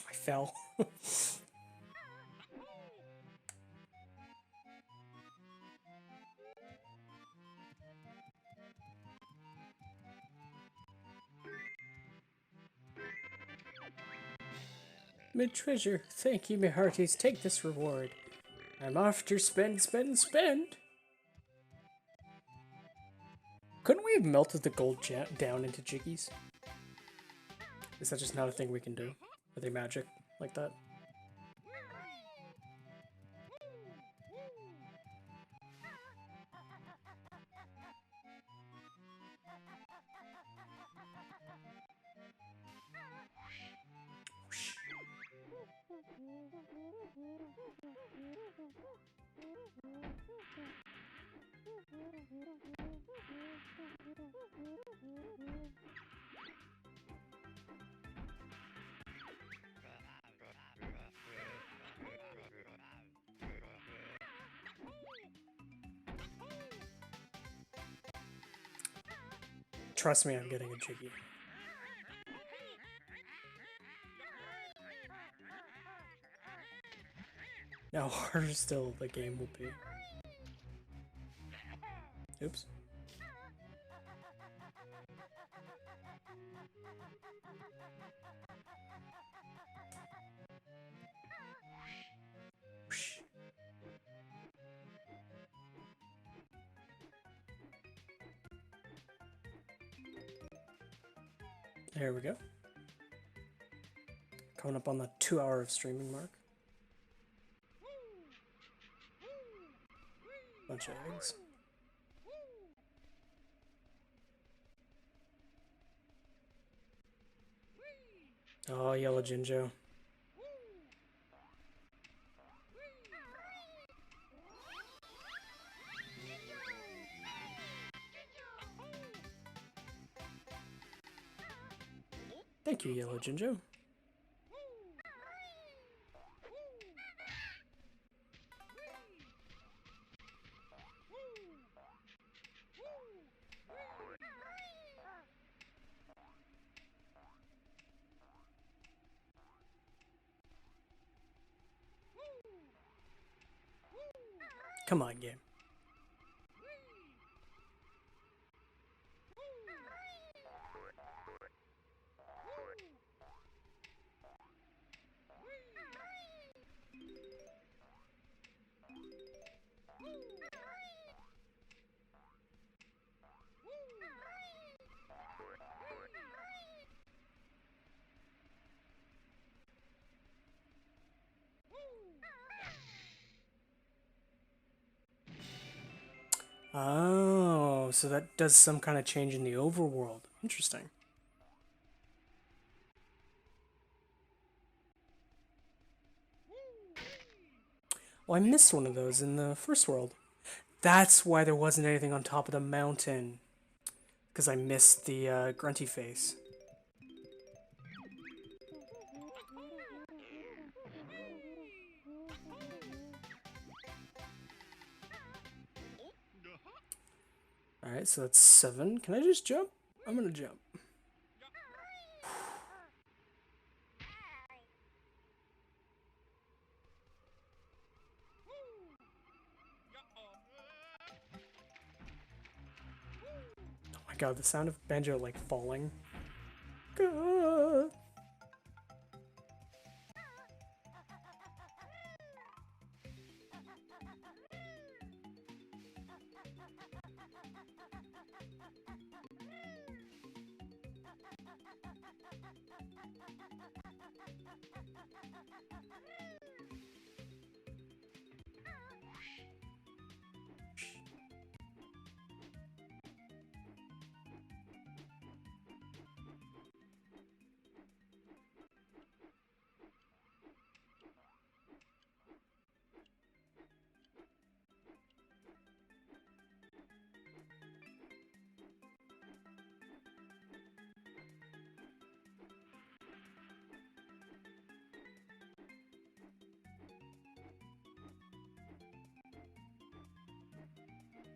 Speaker 1: I fell. Mid treasure, thank you, my hearties. Take this reward. I'm off to spend, spend, spend. Couldn't we have melted the gold down into jiggies? Is that just not a thing we can do? Are they magic like that? Trust me, I'm getting a jiggy. Now harder still the game will be. Oops. There we go. Coming up on the 2 hour of streaming mark. Bunch of eggs. Oh, yellow Jinjo. Thank you, yellow Jinjo. Come on, game. Oh, so that does some kind of change in the overworld. Interesting. Well, I missed one of those in the first world. That's why there wasn't anything on top of the mountain. Because I missed the grunty face. Alright, so that's 7. Can I just jump? I'm gonna jump. Oh my god, the sound of Banjo like falling. God.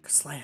Speaker 1: Slam.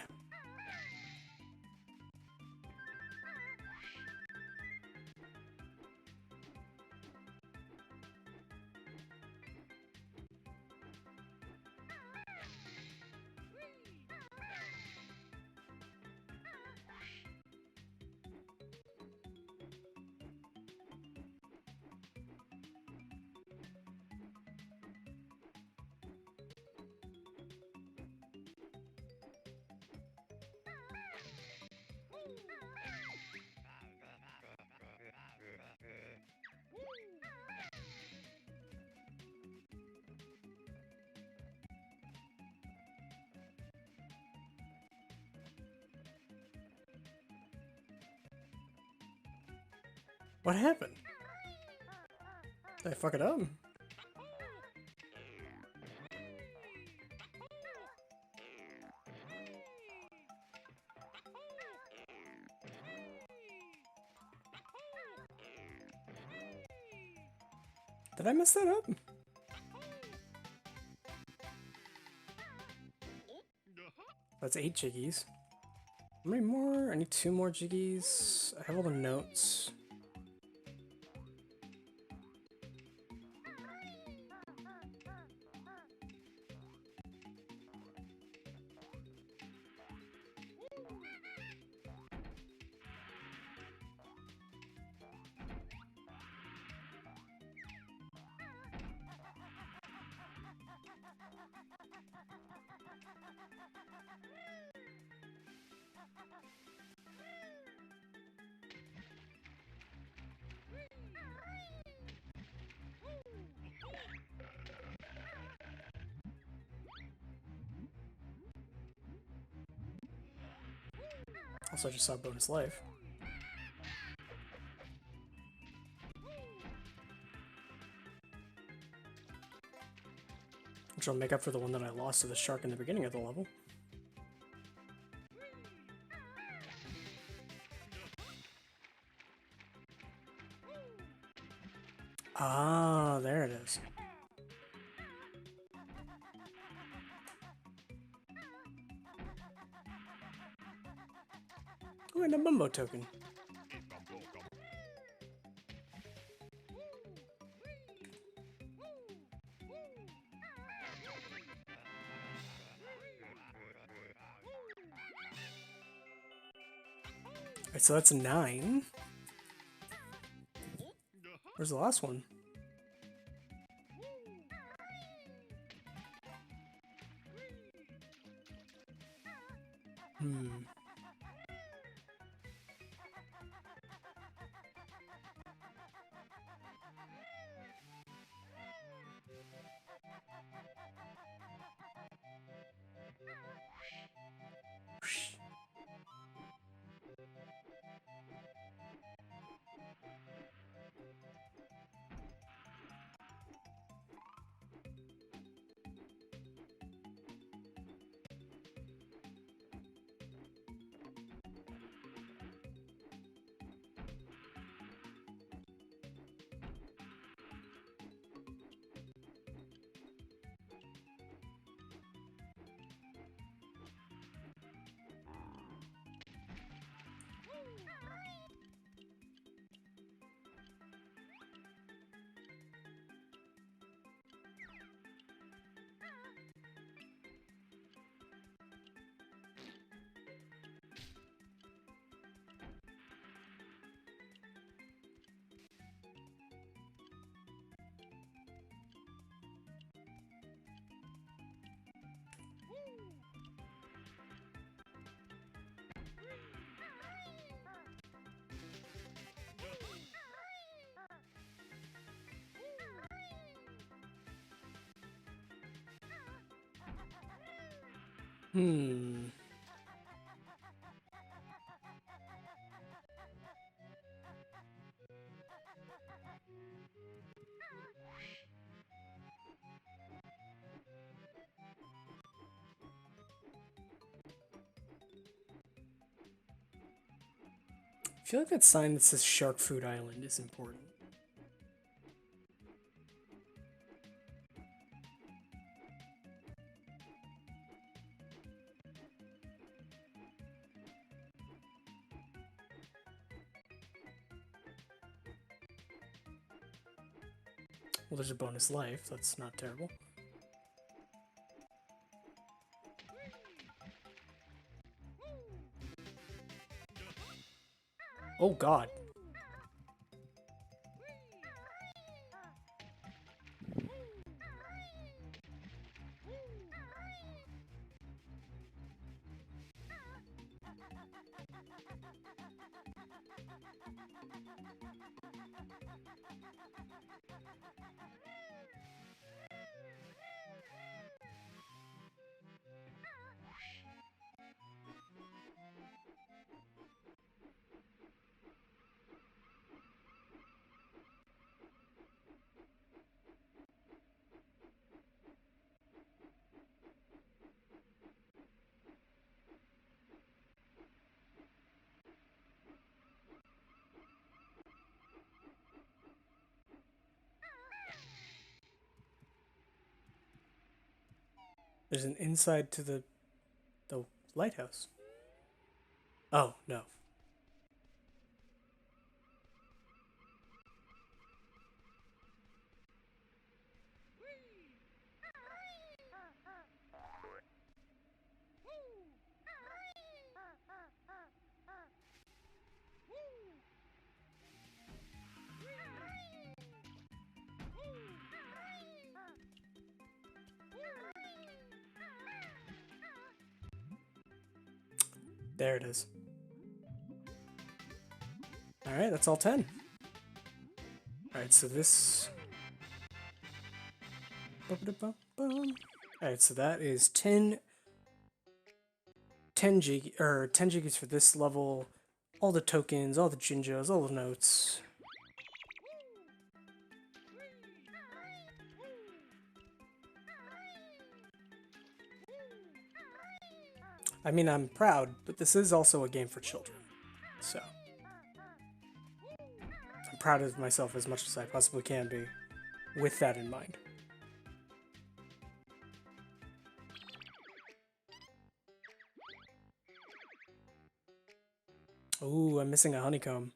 Speaker 1: What happened? Did I fuck it up? Did I mess that up? That's 8 jiggies. How many more? I need 2 more jiggies. I have all the notes. Also, I just saw bonus life. Which will make up for the one that I lost to the shark in the beginning of the level. Ah, there it is. Ooh, and a Mumbo token. Alright, so that's 9. Where's the last one? I feel like that sign that says Shark Food Island is important. Well, there's a bonus life. That's not terrible. Oh, God. There's an inside to the lighthouse. Oh, no. There it is. Alright, that's all 10. Alright, so this... Alright, so that is 10 10 jiggies for this level. All the tokens, all the Jinjos, all the notes. I mean, I'm proud, but this is also a game for children. So, I'm proud of myself as much as I possibly can be, with that in mind. Ooh, I'm missing a honeycomb.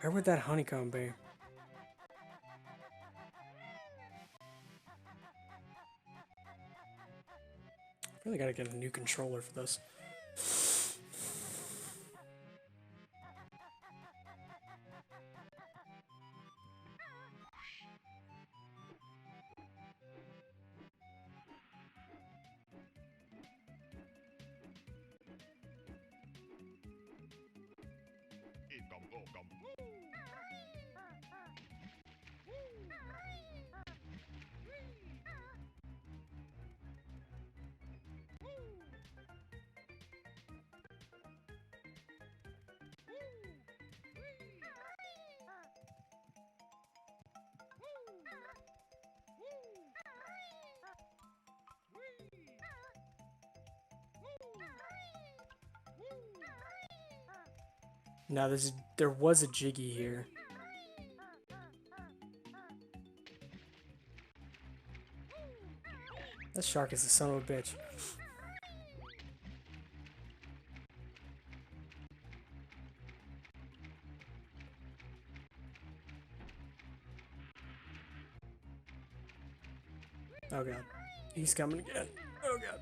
Speaker 1: Where would that honeycomb be? I really gotta get a new controller for this. Now there was a Jiggy here. That shark is a son of a bitch. Oh god. He's coming again. Oh god.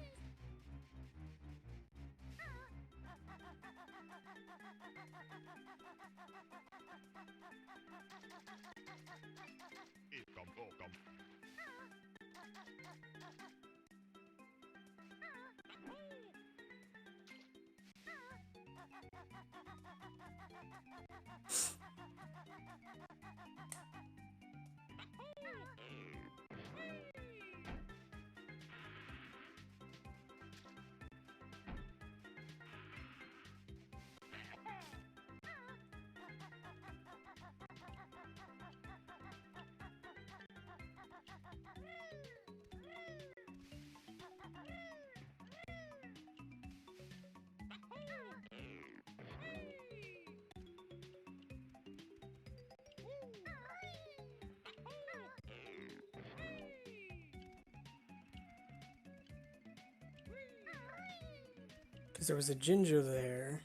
Speaker 1: Because there was a Ginger there.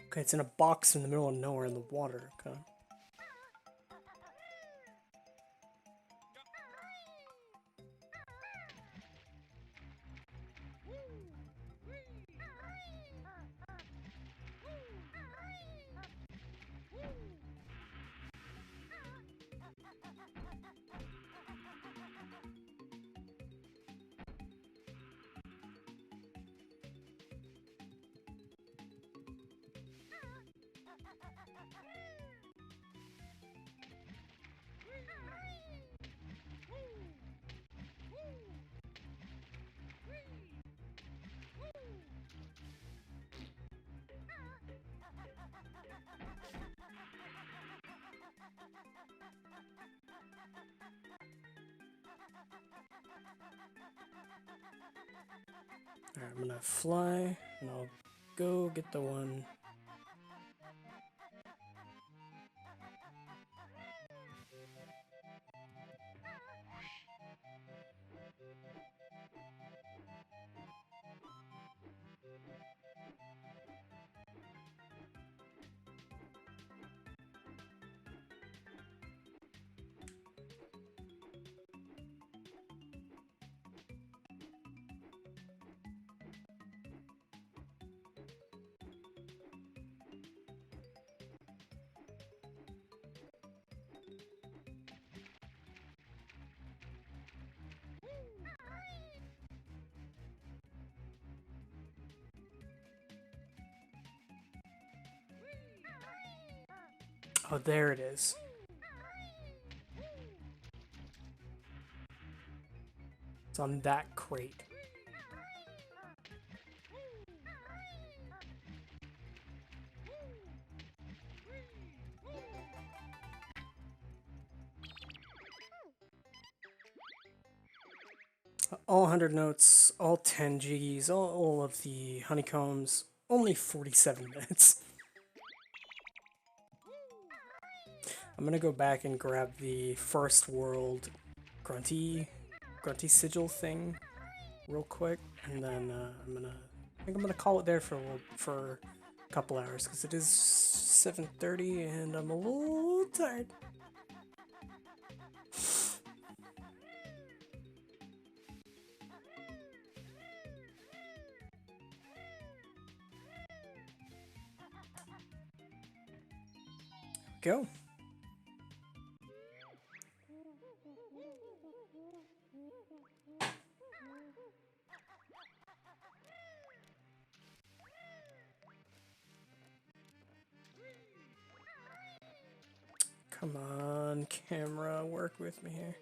Speaker 1: Okay, it's in a box in the middle of nowhere in the water. Okay. Alright, I'm gonna fly, and I'll go get the one. Oh, there it is. It's on that crate. All 100 notes, all 10 jiggies, all of the honeycombs, only 47 minutes. I'm gonna go back and grab the first world grunty sigil thing real quick, and then I think I'm gonna call it there for a couple hours, because it is 7:30 and I'm a little tired. Go. Come on, camera, work with me here.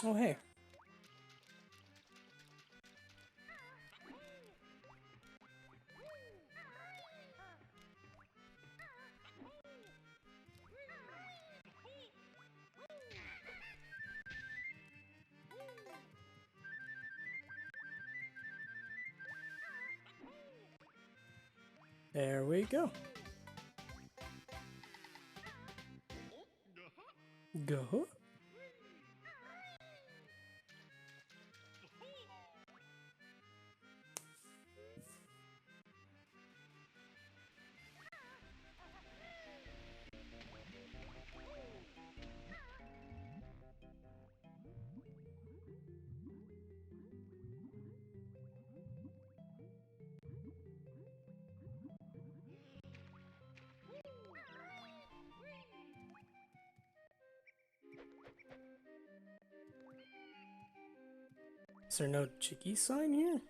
Speaker 1: Oh, hey. There we go. Go. Is there no jiggy sign here?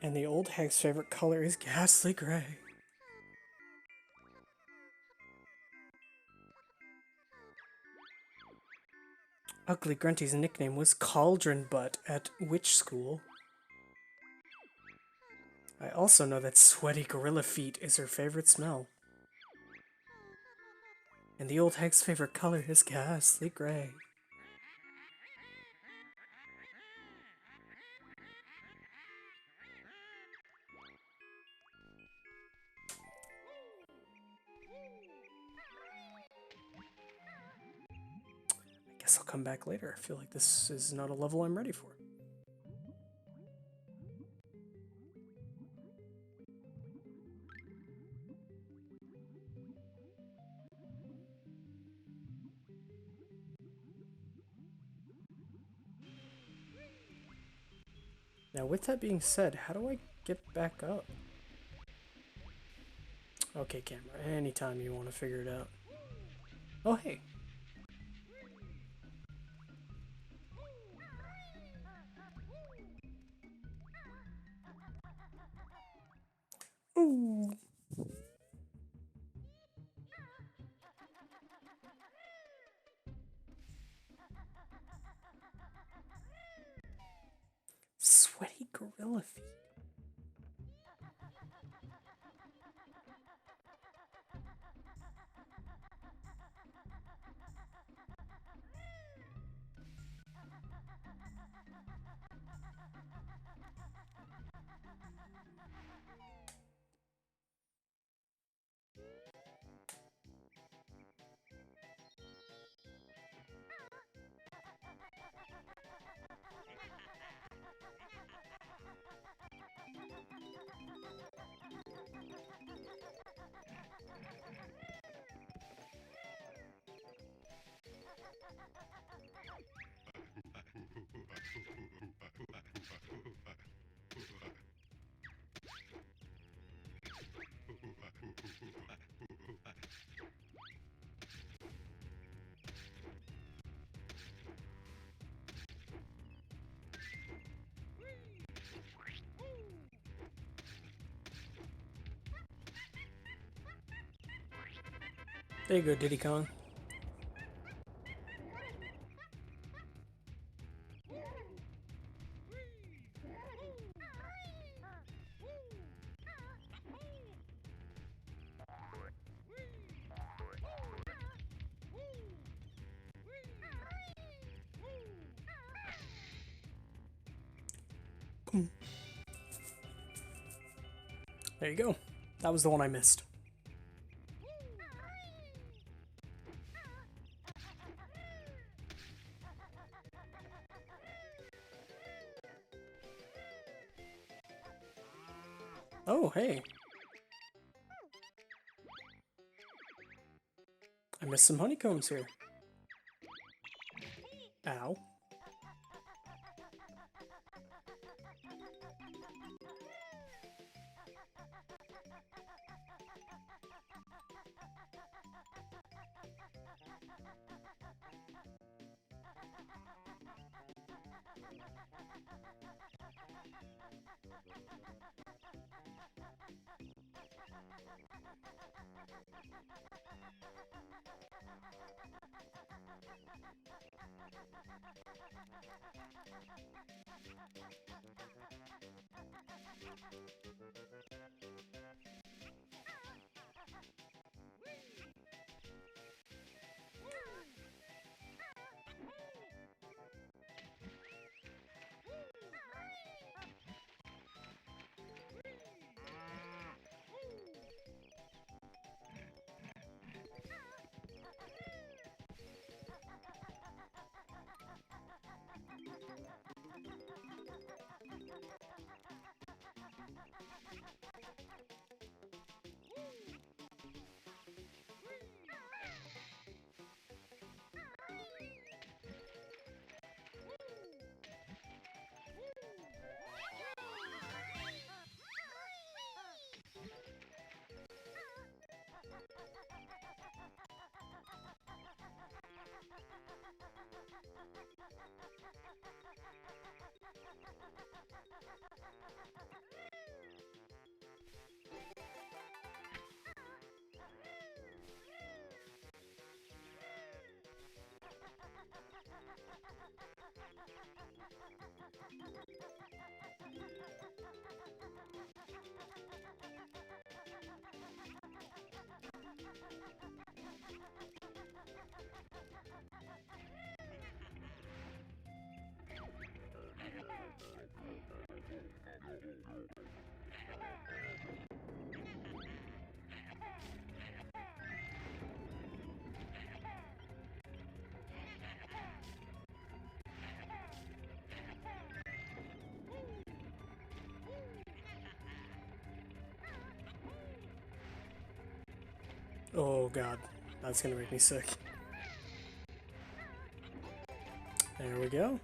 Speaker 1: And the old hag's favorite color is ghastly gray. Ugly Grunty's nickname was Cauldron Butt at which school? I also know that sweaty gorilla feet is her favorite smell. And the old hag's favorite color is ghastly gray. I guess I'll come back later. I feel like this is not a level I'm ready for. Now, with that being said, how do I get back up? Okay, camera, anytime you want to figure it out. Oh, hey. Ooh. Sweaty gorilla feet. There you go, Diddy Kong. There you go. That was the one I missed. Oh, hey. I missed some honeycombs here. Ow. Oh god, that's gonna make me sick. There we go.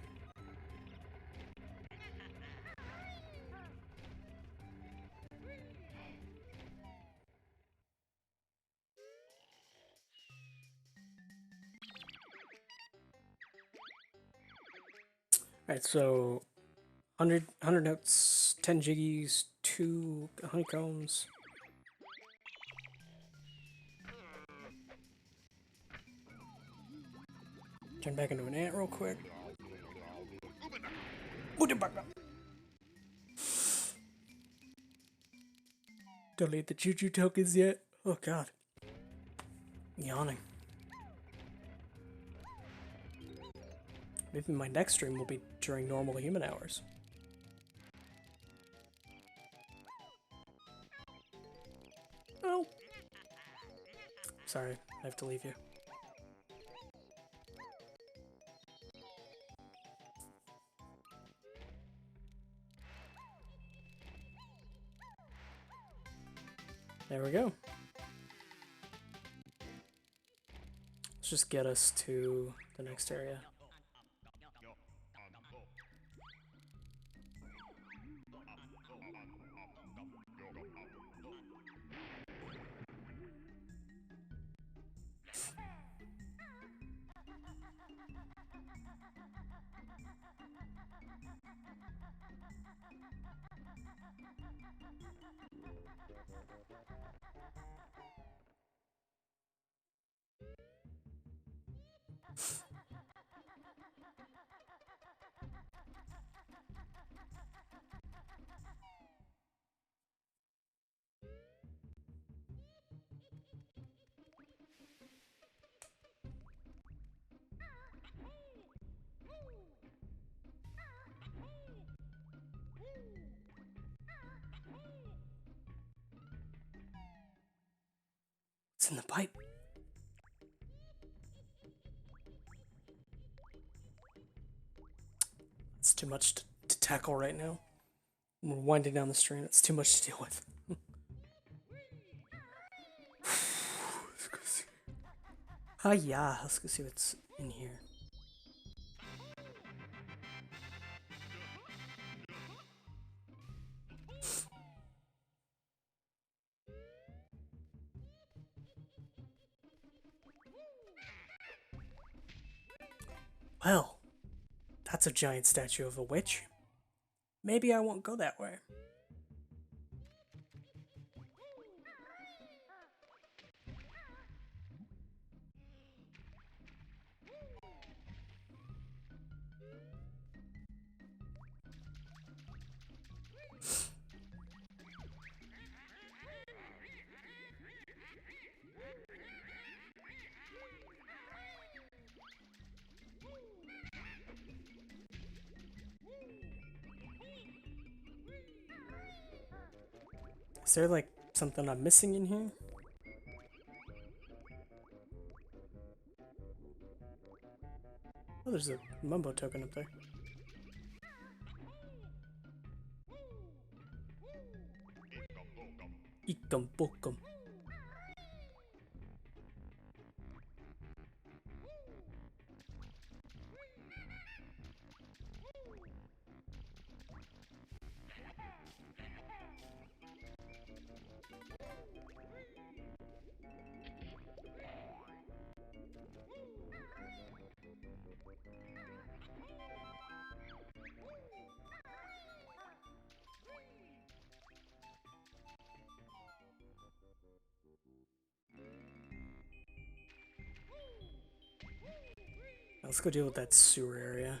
Speaker 1: Alright, so 100 notes, 10 jiggies, 2 honeycombs. Turn back into an ant real quick. Delete the choo-choo tokens yet? Oh god. Yawning. Maybe my next stream will be during normal human hours. Oh. Sorry, I have to leave you. There we go. Let's just get us to the next area. It's in the pipe. It's too much to tackle right now. We're winding down the stream. It's too much to deal with. Ah, yeah. Let's go see what's in here. Well, that's a giant statue of a witch. Maybe I won't go that way. Is there like something I'm missing in here? Oh, there's a Mumbo token up there. Ikam bokum. Let's go deal with that sewer area.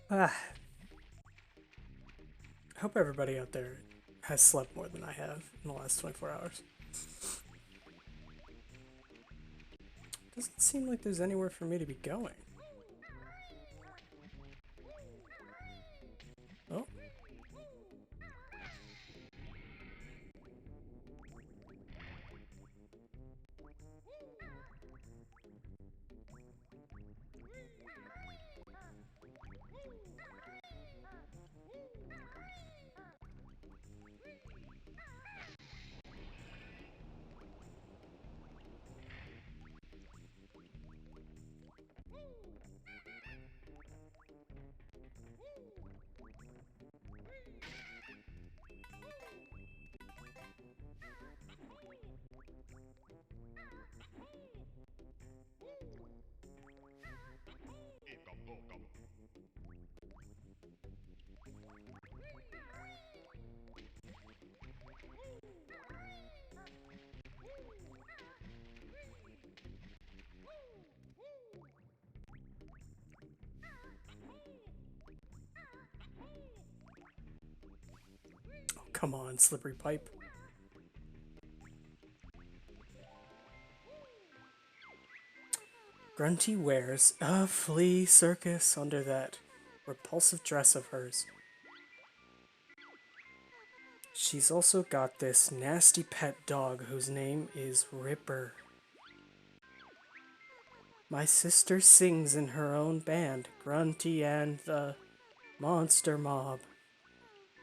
Speaker 1: Yeah. I hope everybody out there has slept more than I have in the last 24 hours. Doesn't seem like there's anywhere for me to be going. Oh. Come on, slippery pipe. Grunty wears a flea circus under that repulsive dress of hers. She's also got this nasty pet dog whose name is Ripper. My sister sings in her own band, Grunty and the Monster Mob.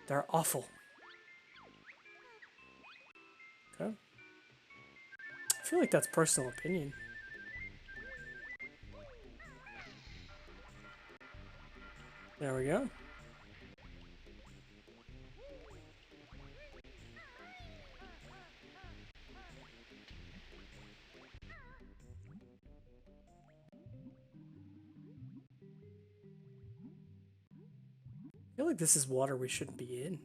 Speaker 1: They're awful. Okay. I feel like that's personal opinion. There we go. I feel like this is water we shouldn't be in.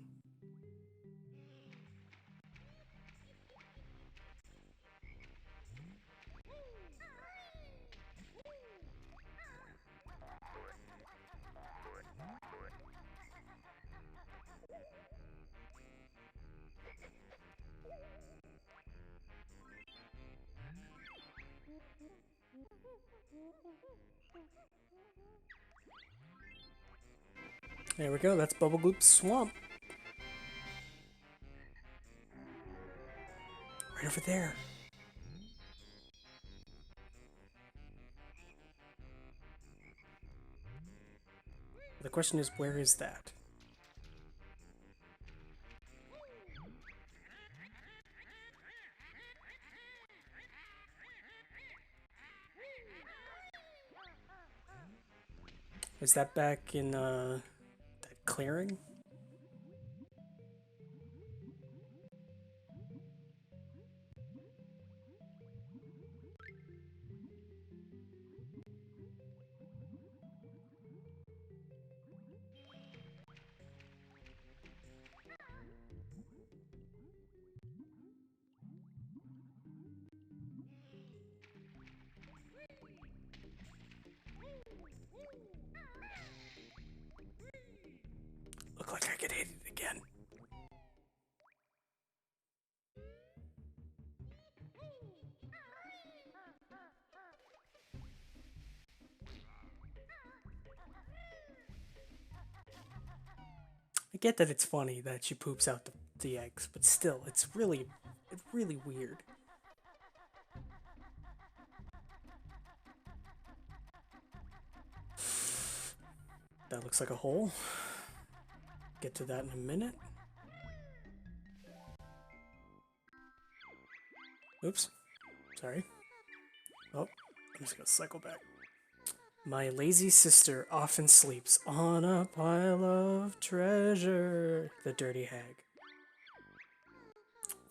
Speaker 1: There we go, that's Bubblegloop's swamp. Right over there. The question is, where is that? Is that back in, that clearing? Look like I could hit it again. I get that it's funny that she poops out the eggs, but still, it's really weird. That looks like a hole. Get to that in a minute. Oops. Sorry. Oh, I'm just gonna cycle back. My lazy sister often sleeps on a pile of treasure, the dirty hag.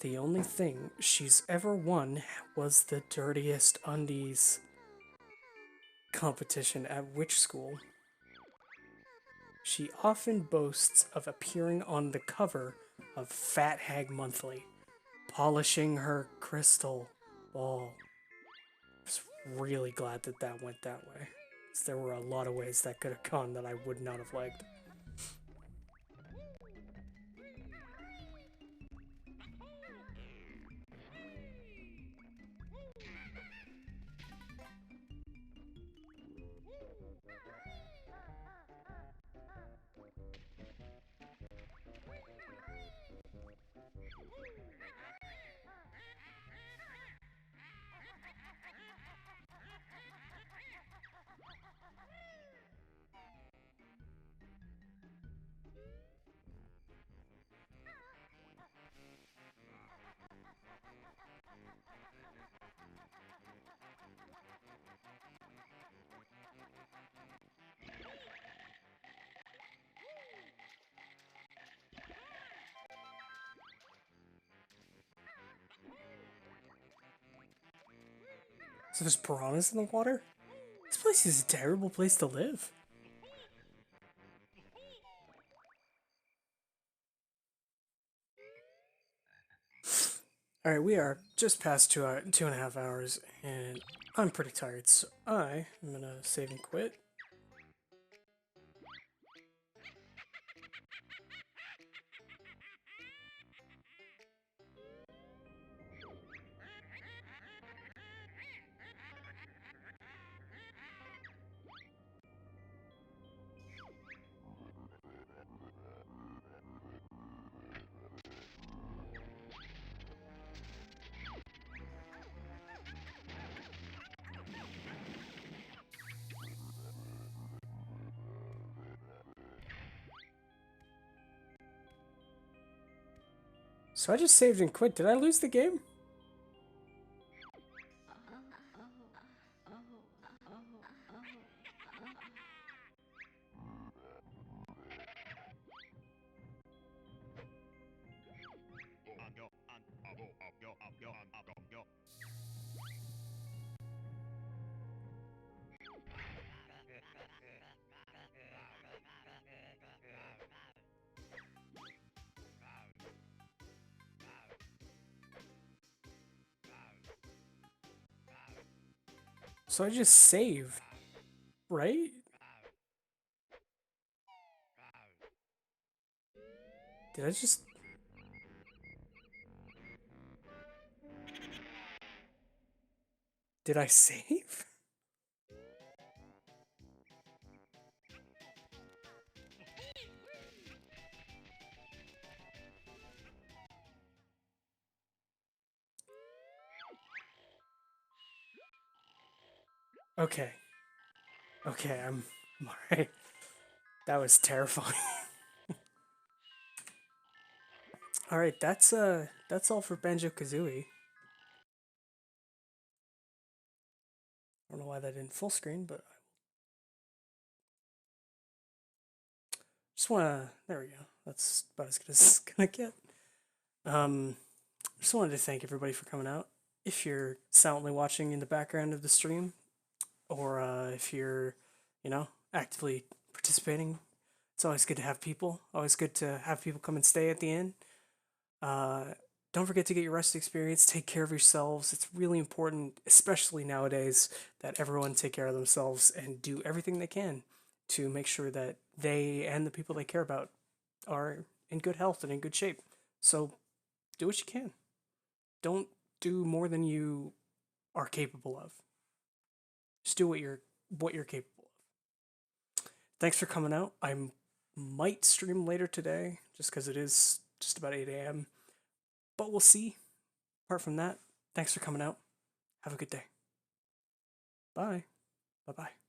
Speaker 1: The only thing she's ever won was the dirtiest undies competition at witch school. She often boasts of appearing on the cover of Fat Hag Monthly, polishing her crystal ball. I was really glad that that went that way. There were a lot of ways that could have gone that I would not have liked. So there's piranhas in the water? This place is a terrible place to live. Alright, we are just past 2.5 hours, and I'm pretty tired, so I'm gonna save and quit. So I just saved and quit. Did I lose the game? So I just saved, right? Did I just... Did I save? Okay. Okay, I'm alright. That was terrifying. Alright, that's all for Banjo-Kazooie. I don't know why that didn't full screen, but I just wanna there we go. That's about as good as it's gonna get. Um just wanted to thank everybody for coming out. If you're silently watching in the background of the stream, or if you're, actively participating, it's always good to have people. Always good to have people come and stay at the end. Uh, don't forget to get your rest experience. Take care of yourselves. It's really important, especially nowadays, that everyone take care of themselves and do everything they can to make sure that they and the people they care about are in good health and in good shape. So do what you can. Don't do more than you are capable of. Just do what you're capable of. Thanks for coming out. I might stream later today just because it is just about 8 a.m. But we'll see. Apart from that, thanks for coming out. Have a good day. Bye. Bye bye.